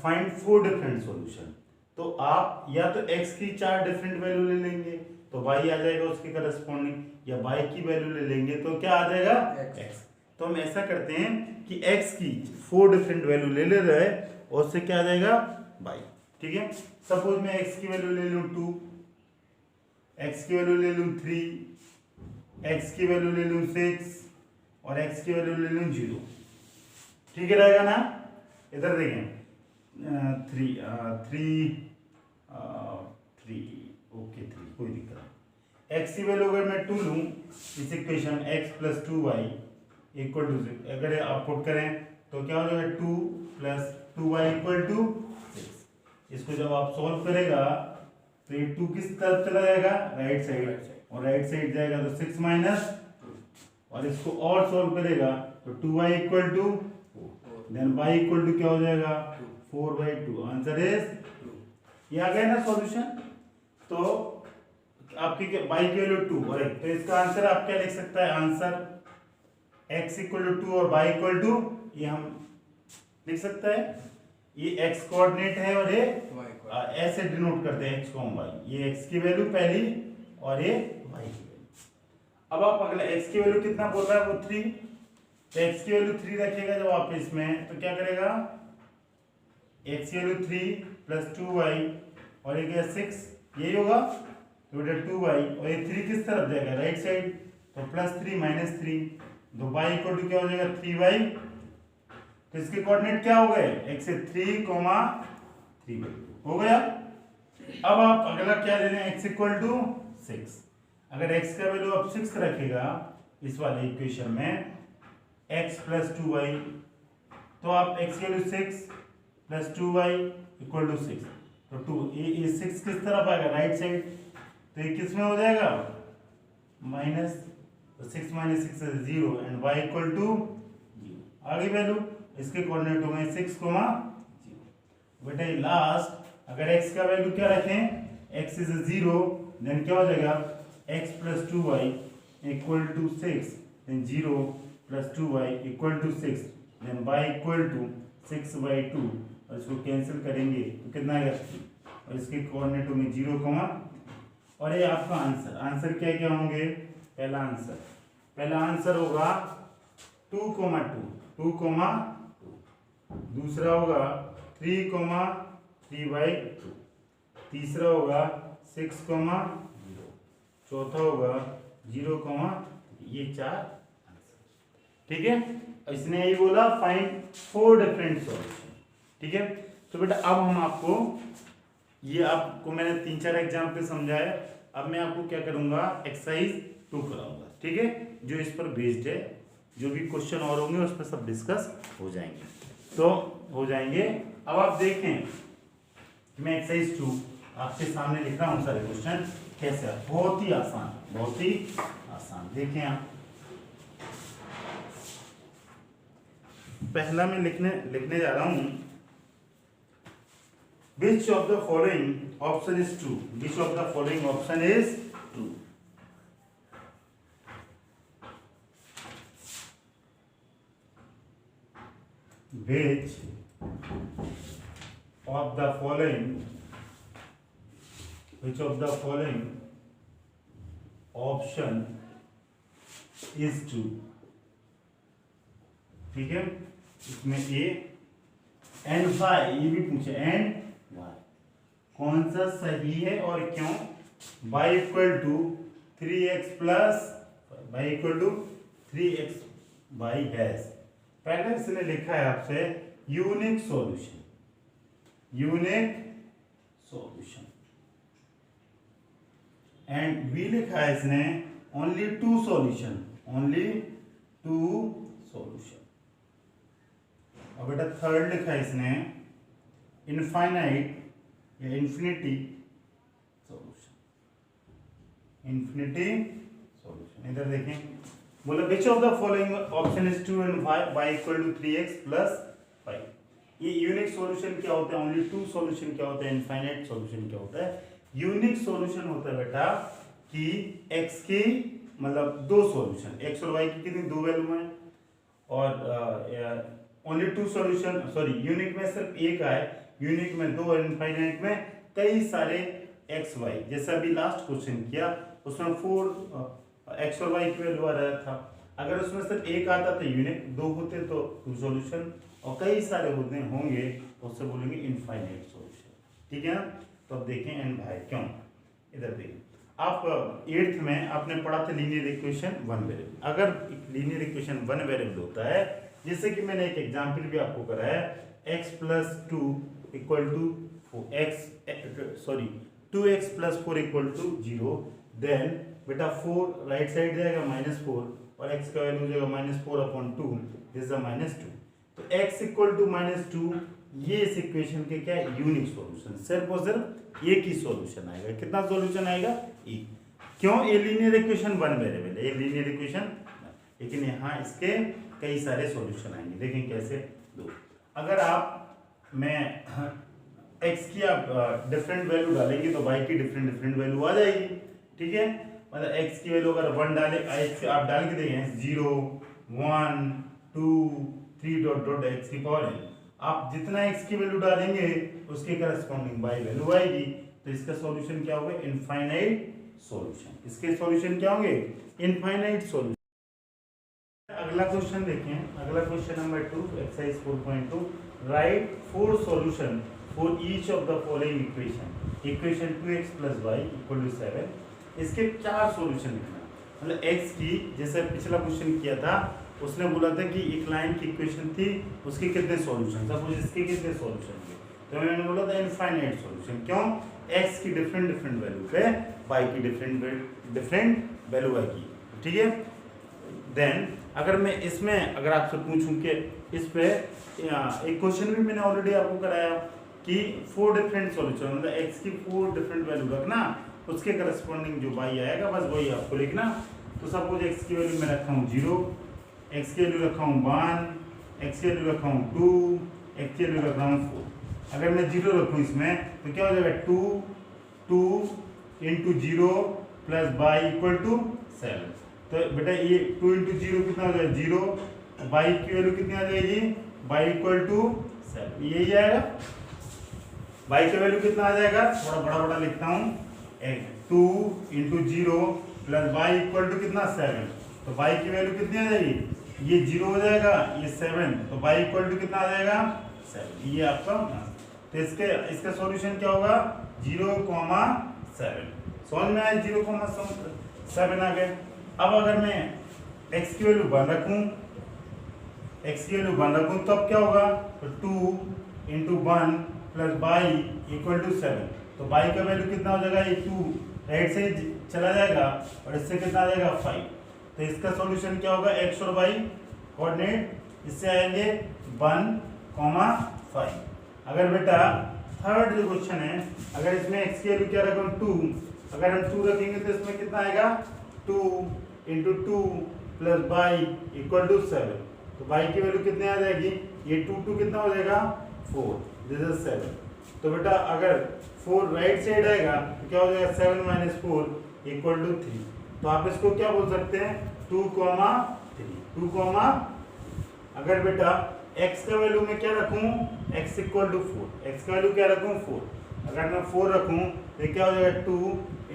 फाइंड 4 डिफरेंट सॉल्यूशन, तो आप या तो x की 4 डिफरेंट वैल्यू ले लेंगे तो y आ जाएगा उसके करस्पॉन्डिंग, या y की वैल्यू ले लेंगे तो क्या आ जाएगा x। तो हम ऐसा करते हैं कि x की 4 डिफरेंट वैल्यू ले रहे हैं और उससे क्या आ जाएगा y। ठीक है, सपोज मैं x की वैल्यू ले लूँ 2, x की वैल्यू ले लूँ 3, x की वैल्यू ले लूँ 6 और x की वैल्यू ले लूँ 0। ठीक है रहेगा ना। इधर देखें 3 ओके 3 कोई दिक्कत नहीं। x की वैल्यू अगर मैं 2 लूँ, इस equation x plus 2y equal to 0, अगर आप पुट करें तो क्या हो जाएगा 2 प्लस 2y इक्वल टू 6। इसको जब आप सॉल्व करेगा तो ये 2 किस तरफ चला जाएगा, राइट साइड, और राइट साइड जाएगा तो 6 माइनस, और इसको और सॉल्व करेगा तो 2y equal to then y equal to क्या हो जाएगा 4/2। आंसर इज, ये आ गया ना सॉल्यूशन। तो आपकी y की वैल्यू 2 और 1, तो इसका आंसर आप क्या लिख सकता है, आंसर x इक्वल टू 2 और y इक्वल टू, ये हम लिख सकता है, ये x कोऑर्डिनेट है और ये ऐसे डिनोट करते हैं x कॉम y, ये x की वैल्यू पहली और ये y की वैल्यू। अब आप अगला x की वैल्यू कितना बोल रहा है वो 3, तो x की वैल्यू 3 रखेगा जब आप इसमें, तो क्या करेगा, x की वैल्यू 3 प्लस 2y और ये क्या 6, यही होगा, तो बेटा 2y और ये 3 किस तरफ जाएगा, राइट साइड, तो +3 -3, तो y इक्वल टू क्या हो जाएगा 3y। तो इसके कोऑर्डिनेट क्या हो गए, x से 3, 3/2 हो गया। अब आप अगला क्या ले लें, x इक्वल टू 6। अगर x का वैल्यू आप 6 रखेगा इस वाले इक्वेशन में x प्लस 2y, तो आप x की value 6 plus 2y equal to 6, तो 2 ये 6 किस तरफ आएगा, राइट साइड, तो ये किस में हो जाएगा, माइनस, तो 6 minus 6 is 0 and y equal to 0। आगे वैल्यू इसके कोऑर्डिनेट होंगे 6, 0। बेटा लास्ट अगर x का वैल्यू क्या रखें, x इज 0, देन क्या हो जाएगा, x plus 2y equal to 6, then 0 plus 2y equal to 6, then y equal to 6/2, और इसको कैंसिल करेंगे तो कितना आएगा 3, और इसके कोऑर्डिनेट होंगे 0, और ये आपका आंसर। आंसर क्या क्या होंगे, पहला आंसर होगा 2, 2, दूसरा होगा 3, 3/2, तीसरा होगा 6, 0, चौथा होगा 0, ये 4 आंसर। ठीक है, इसने यही बोला फाइंड 4 डिफरेंट सॉल्यूशन। ठीक है, तो बेटा अब हम आपको ये आपको मैंने 3-4 एग्जाम्पल समझाया, अब मैं आपको क्या करूंगा, एक्सरसाइज 2 कराऊंगा। ठीक है, जो इस पर बेस्ड है, जो भी क्वेश्चन और होंगे उस पर सब डिस्कस हो जाएंगे, तो हो जाएंगे। अब आप देखें मैं एक्सरसाइज 2 आपके सामने लिख रहा हूँ सारे क्वेश्चन कैसे, बहुत ही आसान। देखें आप, पहला मैं लिखने जा रहा हूँ, which of the following option is true, which of the following option is true, which of the following option is true। ठीक है, इसमें ए एंड वाई, ये भी पूछे एंड वाई कौन सा सही है और क्यों। y equal to 3x plus y equal to 3x y has, पहले इसने लिखा है आपसे यूनिक सॉल्यूशन, एंड v लिखा है इसने ओनली 2 सॉल्यूशन, और बेटा थर्ड लिखा है इसने इनफाइनाइट या इन्फिनिटी सॉल्यूशन। इधर देखें, बोला which of the following option is true and y equal to 3x plus 5। ये यूनिक सॉल्यूशन क्या होता है, ओनली 2 सॉल्यूशन क्या होता है, इनफाइनाइट सॉल्यूशन क्या होता है। यूनिक सॉल्यूशन होता है बेटा कि x की मतलब 2 सॉल्यूशन, x और y की कितनी 2 वैल्यू है, और ओनली 2 सॉल्यूशन, सॉरी यूनिक में सिर्फ एक आए, यूनिक में 2 और इनफाइनाइट में कई सारे x y, जैसा अभी लास्ट क्वेश्चन किया उसमें 4 x और y की वैल्यू आ रहा था। अगर उसमें सिर्फ एक आता तो यूनिक, 2 होते तो 2 सॉल्यूशन, और कई सारे होंगे उससे बोलेंगे इनफाइनाइट सॉल्यूशन। ठीक है ना, तो अब देखें एंड भाई क्यों। इधर देखें, आप 8th में आपने पढ़ा था लीनियर इक्वेशन 1 वेरिएबल। अगर लीनियर इक्वेशन 1 वेरिएबल होता है, जैसे कि मैंने एक एग्जांपल भी आपको कराया, x plus 2 equal to 2x plus 4 equal to 0, then बेटा 4 राइट साइड जाएगा -4 और x का वैल्यू हो जाएगा -4/2, दिस इज -2। तो x इक्वल टू -2, ये इस इक्वेशन के क्या है, यूनिक सॉल्यूशन, सिर्फ और सिर्फ एक ही सॉल्यूशन आएगा। कितना सॉल्यूशन आएगा, एक। क्यों, ये लीनियर इक्वेशन 1 वेरिएबल है, ये लीनियर इक्वेशन, लेकिन यहाँ इसके कई सारे सॉल्यूशन आएंगे। देखें कैसे, 2। अगर आप मैं x की आप डिफरेंट वैल्यू डालेंगे तो y की डिफरेंट वैल्यू आ जाएगी। ठीक है, मतलब x की वैल्यू अगर 1 डाले, x आप डाल के देखें 0 1 2 3 डॉट डॉट x की पावर है, आप जितना x की वैल्यू डालेंगे उसके करस्पॉन्डिंग y वैल्यू आएगी। तो इसका सॉल्यूशन क्या होगा, इनफाइनाइट सॉल्यूशन। इसके सॉल्यूशन क्या होंगे, इनफाइनाइट सॉल्यूशन। अगला क्वेश्चन देखें, अगला question number 2, exercise 4.2, write 4 solution for each of the following equation 2x plus y equal to 7। इसके 4 सॉल्यूशन लिखना, मतलब x की, जैसे पिछला क्वेश्चन किया था उसने बोला था कि एक लाइन की इक्वेशन थी, उसके कितने सॉल्यूशन, सपोज इसके कितने सॉल्यूशन थे, तो मैंने बोला था इनफाइनाइट सॉल्यूशन। क्यों? x की डिफरेंट डिफरेंट वैल्यू पे y की डिफरेंट वैल्यू आएगी। ठीक है। देन अगर मैं इसमें अगर आपसे पूछूं कि इस पे एक क्वेश्चन भी मैंने ऑलरेडी आपको कराया कि 4 डिफरेंट सॉल्यूशन मतलब x की 4 डिफरेंट वैल्यू रखना, उसके करस्पॉन्डिंग जो y आएगा बस वही आपको लिखना। तो सपोज x की वैल्यू मैं रखा हूँ 0, x की वैल्यू रखा हूँ 1, x की वैल्यू रखा हूँ 2, x की वैल्यू रखा हूँ 4। अगर मैं 0 रखूँ इसमें तो क्या हो जाएगा 2 into 0 plus y equal to 7। तो बेटा ये 2 इंटू 0 कितना हो जाएगा 0, y की वैल्यू कितनी आ जाएगी y इक्वल टू 7, यही आएगा। y का वैल्यू कितना आ जाएगा, थोड़ा बड़ा बड़ा लिखता हूँ, 2 into 0 plus y equal to कितना 7। तो y की वैल्यू कितनी आ जाएगी, ये 0 हो जाएगा, ये 7, तो y इक्वल टू कितना आ जाएगा 7। ये आपका तो इसका सॉल्यूशन क्या होगा 0,7। समझ में आया 0,7 आ गए। अब अगर मैं x की वैल्यू 1 रखूं, तब क्या होगा, तो 2 into 1 plus y equal to 7। तो y का वैल्यू कितना हो जाएगा, ये 2 राइट से चला जाएगा और इससे कितना आ जाएगा 5। तो इसका सॉल्यूशन क्या होगा, x और y कोऑर्डिनेट इससे आएंगे 1,5। अगर बेटा थर्ड जो क्वेश्चन है, अगर इसमें x की वैल्यू क्या रखूं 2, अगर हम 2 रखेंगे तो इसमें कितना आएगा 2 into 2 plus y equal to 7। तो y की वैल्यू कितनी आ जाएगी, ये 2 कितना हो जाएगा 4, दिस इज 7। तो बेटा अगर 4 राइट साइड आएगा तो क्या हो जाएगा 7 माइनस 4 इक्वल टू 3। तो आप इसको क्या बोल सकते हैं 2,3। अगर बेटा x का वैल्यू मैं क्या रखूं, x इक्वल टू 4, x का वैल्यू क्या रखूं 4। अगर मैं 4 रखूं तो क्या हो जाएगा 2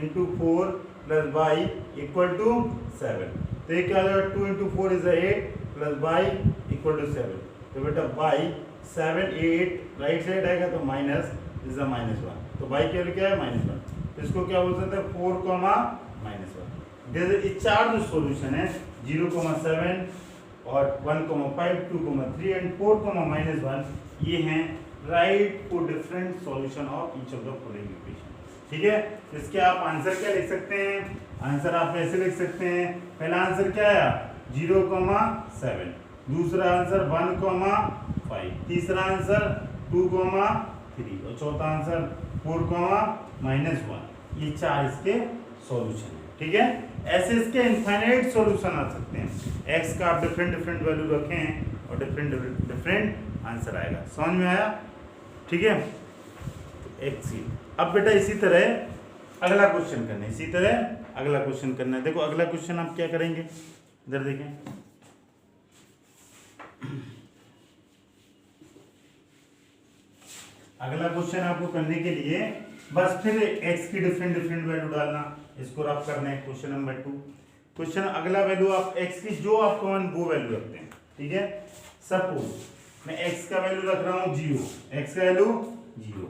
into 4 plus y equal to 7। तो ये क्या हो जाएगा 2 into 4 is 8 plus y equal to 7। तो बेटा y 7 8 राइट साइड आएगा तो माइनस इज -1। तो y की वैल्यू क्या है -1। तो इसको क्या बोल सकते हैं 4,-1। ये चार जो सॉल्यूशन है 0,7 और 1,5, 2,3 एंड 4,-1, ये हैं right for different solution of each of the following equation. ठीक है। तो इसके आप आंसर क्या लिख सकते हैं, आंसर आप ऐसे लिख सकते हैं, पहला आंसर क्या आया 0,7, दूसरा आंसर 1,5, तीसरा आंसर 2,3 और चौथा आंसर 4,-1। ये चार इसके सॉल्यूशन है। ठीक है। ऐसे इसके इनफाइनाइट सॉल्यूशन आ सकते हैं। x का आप डिफरेंट वैल्यू रखें और डिफरेंट आंसर आएगा। समझ में आया। ठीक है। x ही अब बेटा इसी तरह अगला क्वेश्चन करना है। देखो अगला क्वेश्चन आप क्या करेंगे, इधर देखें। अगला क्वेश्चन आपको करने के लिए बस फिर x की डिफरेंट वैल्यू डालना, इसको रफ करना है। क्वेश्चन नंबर 2, क्वेश्चन अगला वैल्यू आप x की जो आपको वो वैल्यू रखते हैं। ठीक है। सपोज मैं x का वैल्यू रख रहा हूँ 0, x का वैल्यू 0।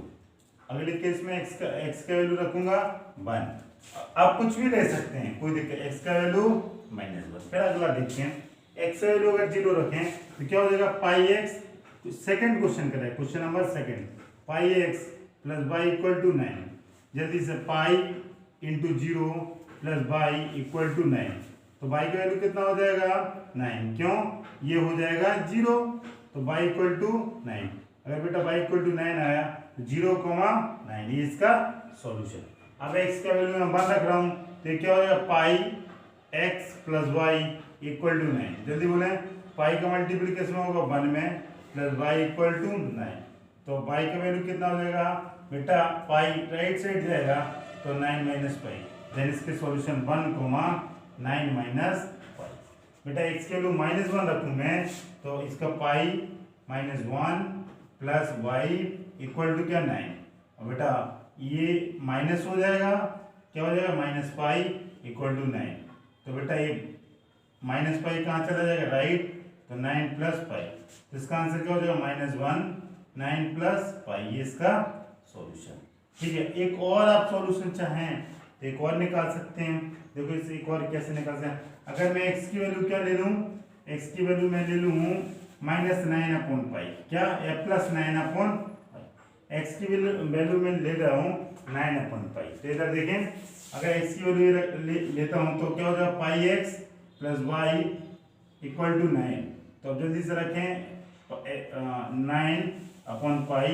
अगले केस में x का वैल्यू रखूंगा 1। आप कुछ भी ले सकते हैं, कोई दिक्कत, x का वैल्यू -1। फिर अगला देखते हैं, x का वैल्यू अगर 0 रखें तो क्या हो जाएगा πx। सेकंड क्वेश्चन करें, question number second, πx plus y equal to 9। जल्दी से pi into 0 plus y equal to 9। तो y का वैल्यू कितना हो जाएगा 9, क्यों, ये हो जाएगा 0। तो y इक्वल टू 9। अगर बेटा y इक्वल टू 9 आया तो 0,9, ये इसका सॉल्यूशन। अब x का वैल्यू मैं 1 रख रहा हूँ तो ये क्या हो जाएगा pi x plus y equal to 9। जल्दी बोले, पाई का मल्टीप्लीकेशन होगा 1 में प्लस y इक्वल टू 9। तो y का वैल्यू कितना हो जाएगा बेटा, पाई राइट साइड जाएगा तो 9 माइनस पाई। देन इसके सॉल्यूशन 1,9 माइनस पाई। बेटा x के वैल्यू -1 रखूँ मैं तो इसका पाई -1 प्लस y इक्वल टू क्या 9। और बेटा ये माइनस हो जाएगा, क्या हो जाएगा -पाई इक्वल टू 9। तो बेटा ये -पाई कहाँ चला जाएगा राइट, तो 9 प्लस पाई। तो इसका आंसर क्या हो जाएगा -1 9 प्लस पाई, ये इसका सॉल्यूशन। ठीक है। एक और आप सॉल्यूशन चाहें तो एक और निकाल सकते हैं। देखो इसे एक और कैसे निकाल सकते हैं। अगर मैं x की वैल्यू क्या ले लूँ, x की वैल्यू मैं ले लूँ -9/पाई, क्या या +9/पाई। x की वैल्यू मैं ले रहा हूँ 9/पाई। तो इधर देखें, अगर x की वैल्यू लेता हूँ तो क्या हो जाएगा, pi x plus y equal to 9। तो अब जल्दी से रखें, 9/पाई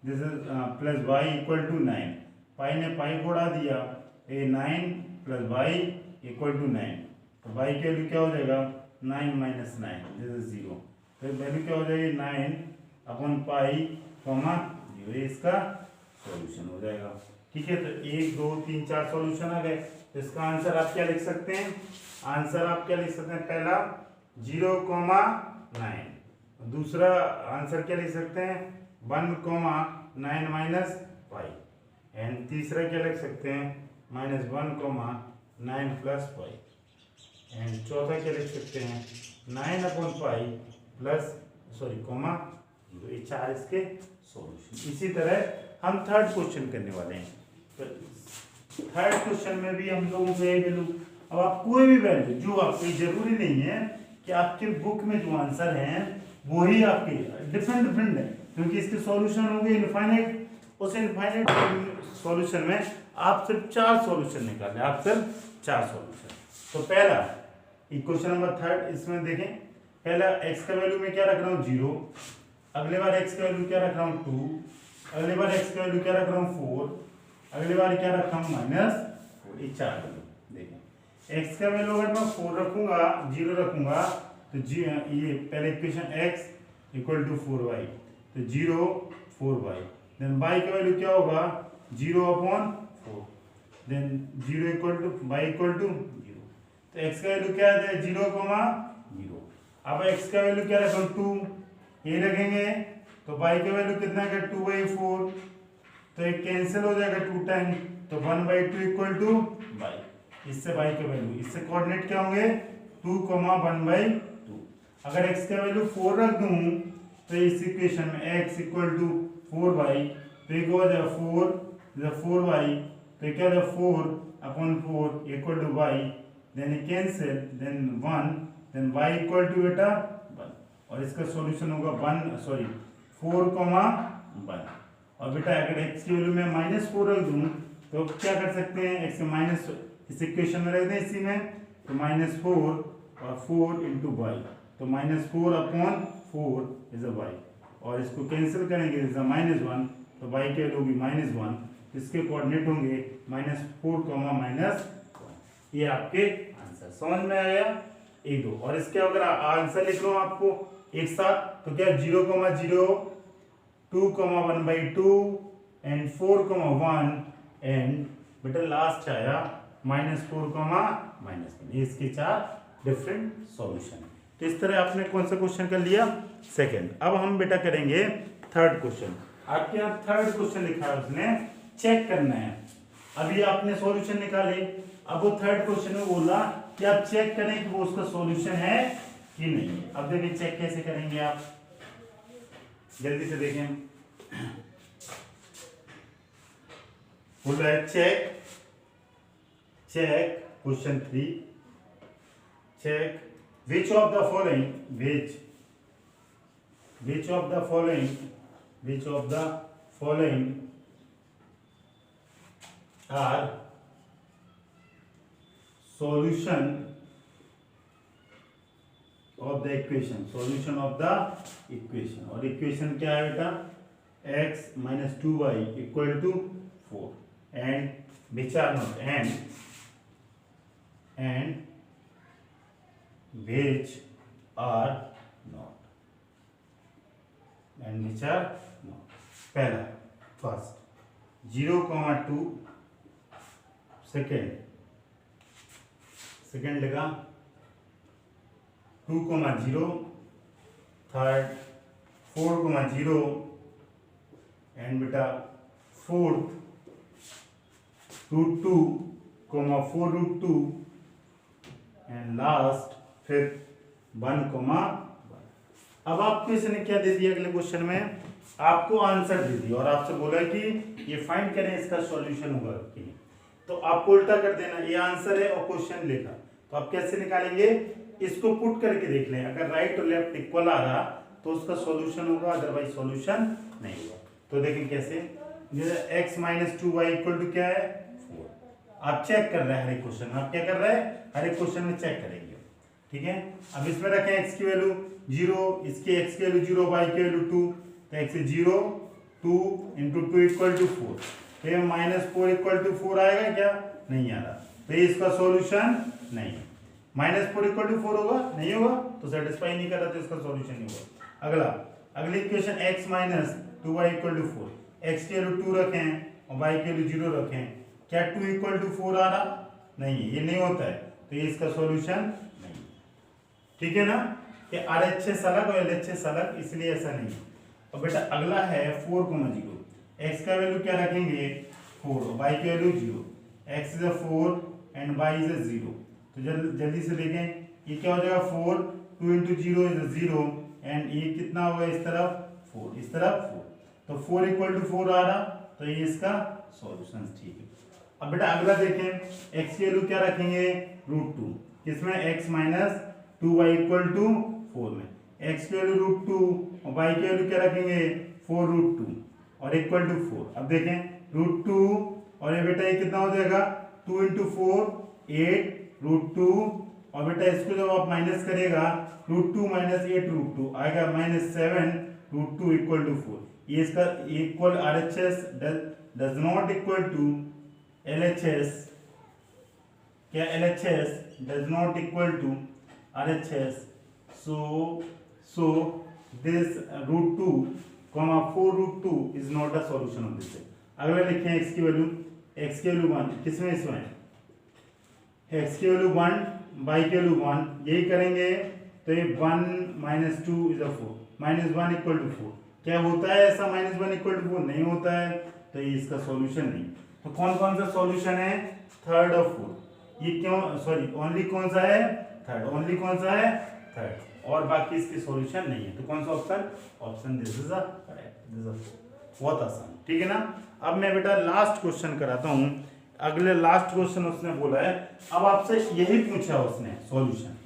this is plus y equal to 9। Pi ने पाई को उड़ा दिया, ये 9 प्लस वाई इक्वल टू 9। तो वाई की वैल्यू क्या हो जाएगा, 9 माइनस 9 दिस इज 0। तो वैल्यू क्या हो जाएगी, 9/पाई कॉमा 0। ये इसका सॉल्यूशन हो जाएगा। ठीक है, तो 1 2 3 4 सॉल्यूशन आ गए। तो इसका आंसर आप क्या लिख सकते हैं, आंसर आप क्या लिख सकते हैं, पहला 0,9, दूसरा आंसर क्या लिख सकते हैं 1,9 माइनस पाई, एंड तीसरा क्या लिख सकते हैं -1,9 प्लस पाई, एंड चौथा क्या लिख सकते हैं 9/पाई प्लस कॉमा 0। ये 4 इसके सॉल्यूशन। इसी तरह हम थर्ड क्वेश्चन करने वाले हैं। तो थर्ड क्वेश्चन में भी हम लोगों को ये वैल्यू, अब आप कोई भी वैल्यू जो आपकी, जरूरी नहीं है कि आपके बुक में जो आंसर हैं वही आपके, डिफरेंट है, क्योंकि इसके सॉल्यूशन होंगे इनफाइनाइट। उस इनफाइनाइट सॉल्यूशन में आप सिर्फ 4 सॉल्यूशन निकालें, आप सिर्फ 4 सॉल्यूशन। तो पहला इक्वेशन नंबर थर्ड, इसमें देखें, पहला x का वैल्यू मैं क्या रख रहा हूँ 0, अगले बार x का वैल्यू क्या रख रहा हूँ 2, अगले बार x का वैल्यू क्या रख रहा हूँ 4, अगली बार क्या रखा हूँ -4। ये 4 वैल्यू देखें। x का वैल्यू अगर मैं 4 रखूंगा, 0 रखूंगा, तो ये पहले equation x equal to 4y, तो 0 4y, देन y का वैल्यू क्या होगा 0/4, then 0 equal to y equal to 0। तो x का वैल्यू क्या है 0,0। अब x का वैल्यू क्या रखा 2, ये रखेंगे, तो y का वैल्यू कितना है 2/4, तो एक कैंसिल हो जाएगा 2 टाइम, तो 1/2 इक्वल टू y। इससे y का वैल्यू, इससे कोऑर्डिनेट क्या होंगे 2,1/2। अगर x का वैल्यू 4 रख दूं तो इस इक्वेशन में x इक्वल टू 4y, तो एक हो जाएगा 4y, तो क्या हो जाएगा 4/4 equal to y, then cancel, then 1, then y equal to बेटा 1, और इसका सॉल्यूशन होगा 4,1। और बेटा अगर x की वैल्यू में -4 रख दूं तो क्या कर सकते हैं, x माइनस इस इक्वेशन में रख दें इसी में, तो -4 और 4 इंटू वाई, तो -4/4 इज a y, और इसको कैंसिल करेंगे इज a -1, तो y की वैल्यू होगी -1, इसके कोऑर्डिनेट होंगे -4, -1। ये आपके आंसर समझ में आया 1 2। और इसके अगर आंसर लिख लो आपको एक साथ, तो क्या 0,0, 2,1/2 एंड 4,1, एंड बेटा लास्ट आया -4, -1। इसके 4 डिफरेंट सॉल्यूशन है। तो इस तरह आपने कौन सा क्वेश्चन कर लिया, सेकंड। अब हम बेटा करेंगे थर्ड क्वेश्चन। आपके यहाँ थर्ड क्वेश्चन लिखा है, उसने चेक करना है। अभी आपने सॉल्यूशन निकाले, अब वो थर्ड क्वेश्चन में बोला कि आप चेक करें कि वो उसका सॉल्यूशन है कि नहीं। अब देखिए चेक कैसे करेंगे आप, जल्दी से देखें। बोल रहा है check question 3, check which of the following are solution of the equation, और इक्वेशन क्या है बेटा, x - 2y equal to 4, and which are not, and which are not, पहला फर्स्ट 0,2, सेकेंड लगा 2,0, थर्ड 4,0, एंड बेटा फोर्थ √2, 4√2, एंड लास्ट फिफ्थ 1,1। अब आपको इसने क्या दे दिया, अगले क्वेश्चन में आपको आंसर दे दिया और आपसे बोला कि ये फाइंड करें इसका सॉल्यूशन होगा कि नहीं। तो आपको उल्टा कर देना, ये आंसर है और क्वेश्चन लिखा, तो आप कैसे निकालेंगे, इसको पुट करके देख लें, अगर राइट और लेफ्ट इक्वल आ रहा तो उसका सॉल्यूशन होगा, अदरवाइज सॉल्यूशन नहीं होगा। तो देखें कैसे, x minus 2y equal to क्या है 4। आप चेक कर रहे हैं हर एक क्वेश्चन में, आप क्या कर रहे हैं हर एक क्वेश्चन में चेक करेंगे, ठीक है। अब इसमें रखें x की वैल्यू 0, इसकी x की वैल्यू 0, y की वैल्यू 2, तो x 0 2 इंटू 2 इक्वल टू 4, तो ये -4 इक्वल टू 4 आएगा क्या, नहीं आ रहा, तो ये इसका सॉल्यूशन नहीं है। -4 इक्वल टू 4 होगा, नहीं होगा, तो सेटिस्फाई नहीं कर रहा, तो इसका सॉल्यूशन नहीं होगा। अगला, अगली equation x minus 2y equal to 4, x की वैल्यू 2 रखें और y की वैल्यू 0 रखें, क्या 2 इक्वल टू 4 आ रहा, नहीं है, ये नहीं होता है, तो ये इसका सॉल्यूशन नहीं, ठीक है ना, कि RHS अलग और LHS अलग, इसलिए ऐसा नहीं है। और बेटा अगला है 4, 0, x का वैल्यू क्या रखेंगे 4 और y की value 0, x is 4 and y is 0, तो जल्दी से देखें ये क्या हो जाएगा 4, 2 इंटू 0 इज 0 एंड ये कितना होगा इस तरफ 4, इस तरफ 4, तो 4 इक्वल टू 4 आ रहा, तो ये इसका सॉल्यूशन ठीक है। अब बेटा अगला देखें, x की वैल्यू क्या रखेंगे √2, किसमें x minus 2y equal to 4 में, x की वैल्यू √2 और y की वैल्यू क्या रखेंगे 4√2 और इक्वल टू 4। अब देखें √2 और ये बेटा ये कितना हो जाएगा 2 इंटू 4 8 √2 और बेटा इसको जब आप माइनस करेगा √2 माइनस 8 √2 आएगा -7 √2 इक्वल टू 4। ये इसका equal RHS does not equal to LHS, क्या LHS does not equal to RHS, so this √2 comma 4√2 is not a solution of this। अगला लिखें x की वैल्यू 1 किसमें इसमें x की वैल्यू 1 y की वैल्यू 1, यही करेंगे तो ये 1 माइनस 2 इज 4, -1 इक्वल टू 4, क्या होता है ऐसा -1 इक्वल टू 4 नहीं होता है, तो ये इसका सॉल्यूशन नहीं। तो कौन कौन सा सॉल्यूशन है 3rd और 4th, ये क्यों सॉरी ओनली कौन सा है 3rd, ओनली कौन सा है 3rd, और बाकी इसके सॉल्यूशन नहीं है, तो कौन सा ऑप्शन दिस इज करेक्ट, बहुत आसान, ठीक है ना। अब मैं बेटा लास्ट क्वेश्चन कराता हूँ, अगले लास्ट क्वेश्चन उसने बोला है, अब आपसे यही पूछा उसने सॉल्यूशन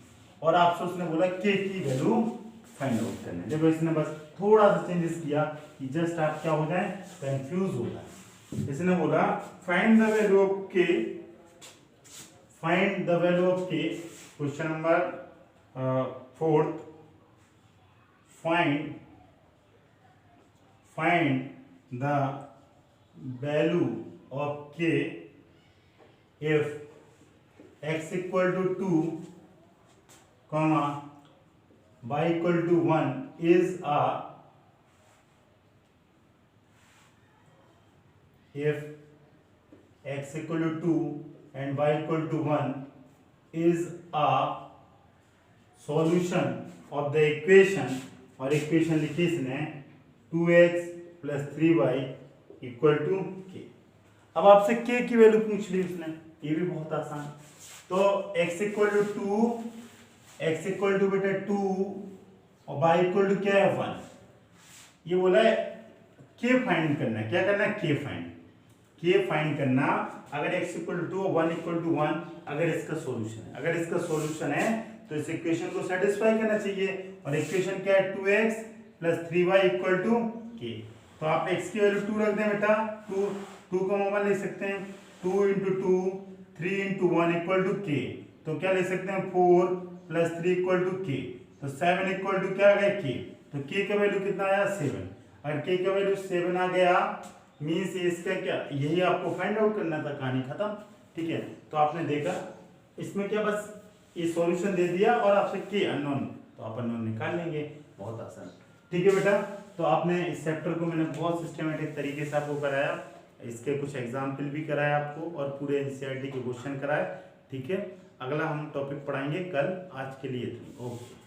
और आपसे उसने बोला k की वैल्यू फाइंड आउट करना है। देखो इसने बस थोड़ा सा चेंजेस किया कि जस्ट आप क्या हो जाए कंफ्यूज हो जाए। इसने बोला find the value of k, find the value of k, question number 4th, find the value of k if x equal to 2 comma y equal to 1 is a, if x equal to 2 and y equal to 1 is a solution of the equation, और equation लिखी इसने 2x plus 3y equal to k। अब आपसे k की value पूछ ली उसने, ये भी बहुत आसान, तो x equal to 2, x equal to बेटा 2 और y इक्वल टू क्या है 1, ये बोला है k फाइंड करना है, क्या करना है k फाइंड करना, अगर x इक्वल टू 2 और 1 इक्वल टू 1, अगर इसका सॉल्यूशन है, अगर इसका सॉल्यूशन है तो इस इक्वेशन को सेटिस्फाई करना चाहिए, और इक्वेशन क्या है 2x plus 3y equal to k, तो आप x की वैल्यू 2 रख दें बेटा, 2 को 1 लिख सकते हैं, 2 into 2 3 into 1 equal to k, तो क्या लिख सकते हैं 4 प्लस 3 इक्वल टू k, तो 7 इक्वल टू क्या आ गया k, तो k का वैल्यू कितना आया 7, अगर k का वैल्यू 7 आ गया मीन्स इसका क्या, यही आपको फाइंड आउट करना था, कहानी खत्म, ठीक है। तो आपने देखा इसमें क्या बस ये सॉल्यूशन दे दिया और आपसे k अननोन, तो आप अननोन निकाल लेंगे, बहुत आसान, ठीक है बेटा। तो आपने इस चैप्टर को मैंने बहुत सिस्टमेटिक तरीके से आपको कराया, इसके कुछ एग्जाम्पल भी कराया आपको और पूरे एनसीईआरटी के क्वेश्चन कराए, ठीक है। अगला हम टॉपिक पढ़ाएंगे कल, आज के लिए इतना, ओके।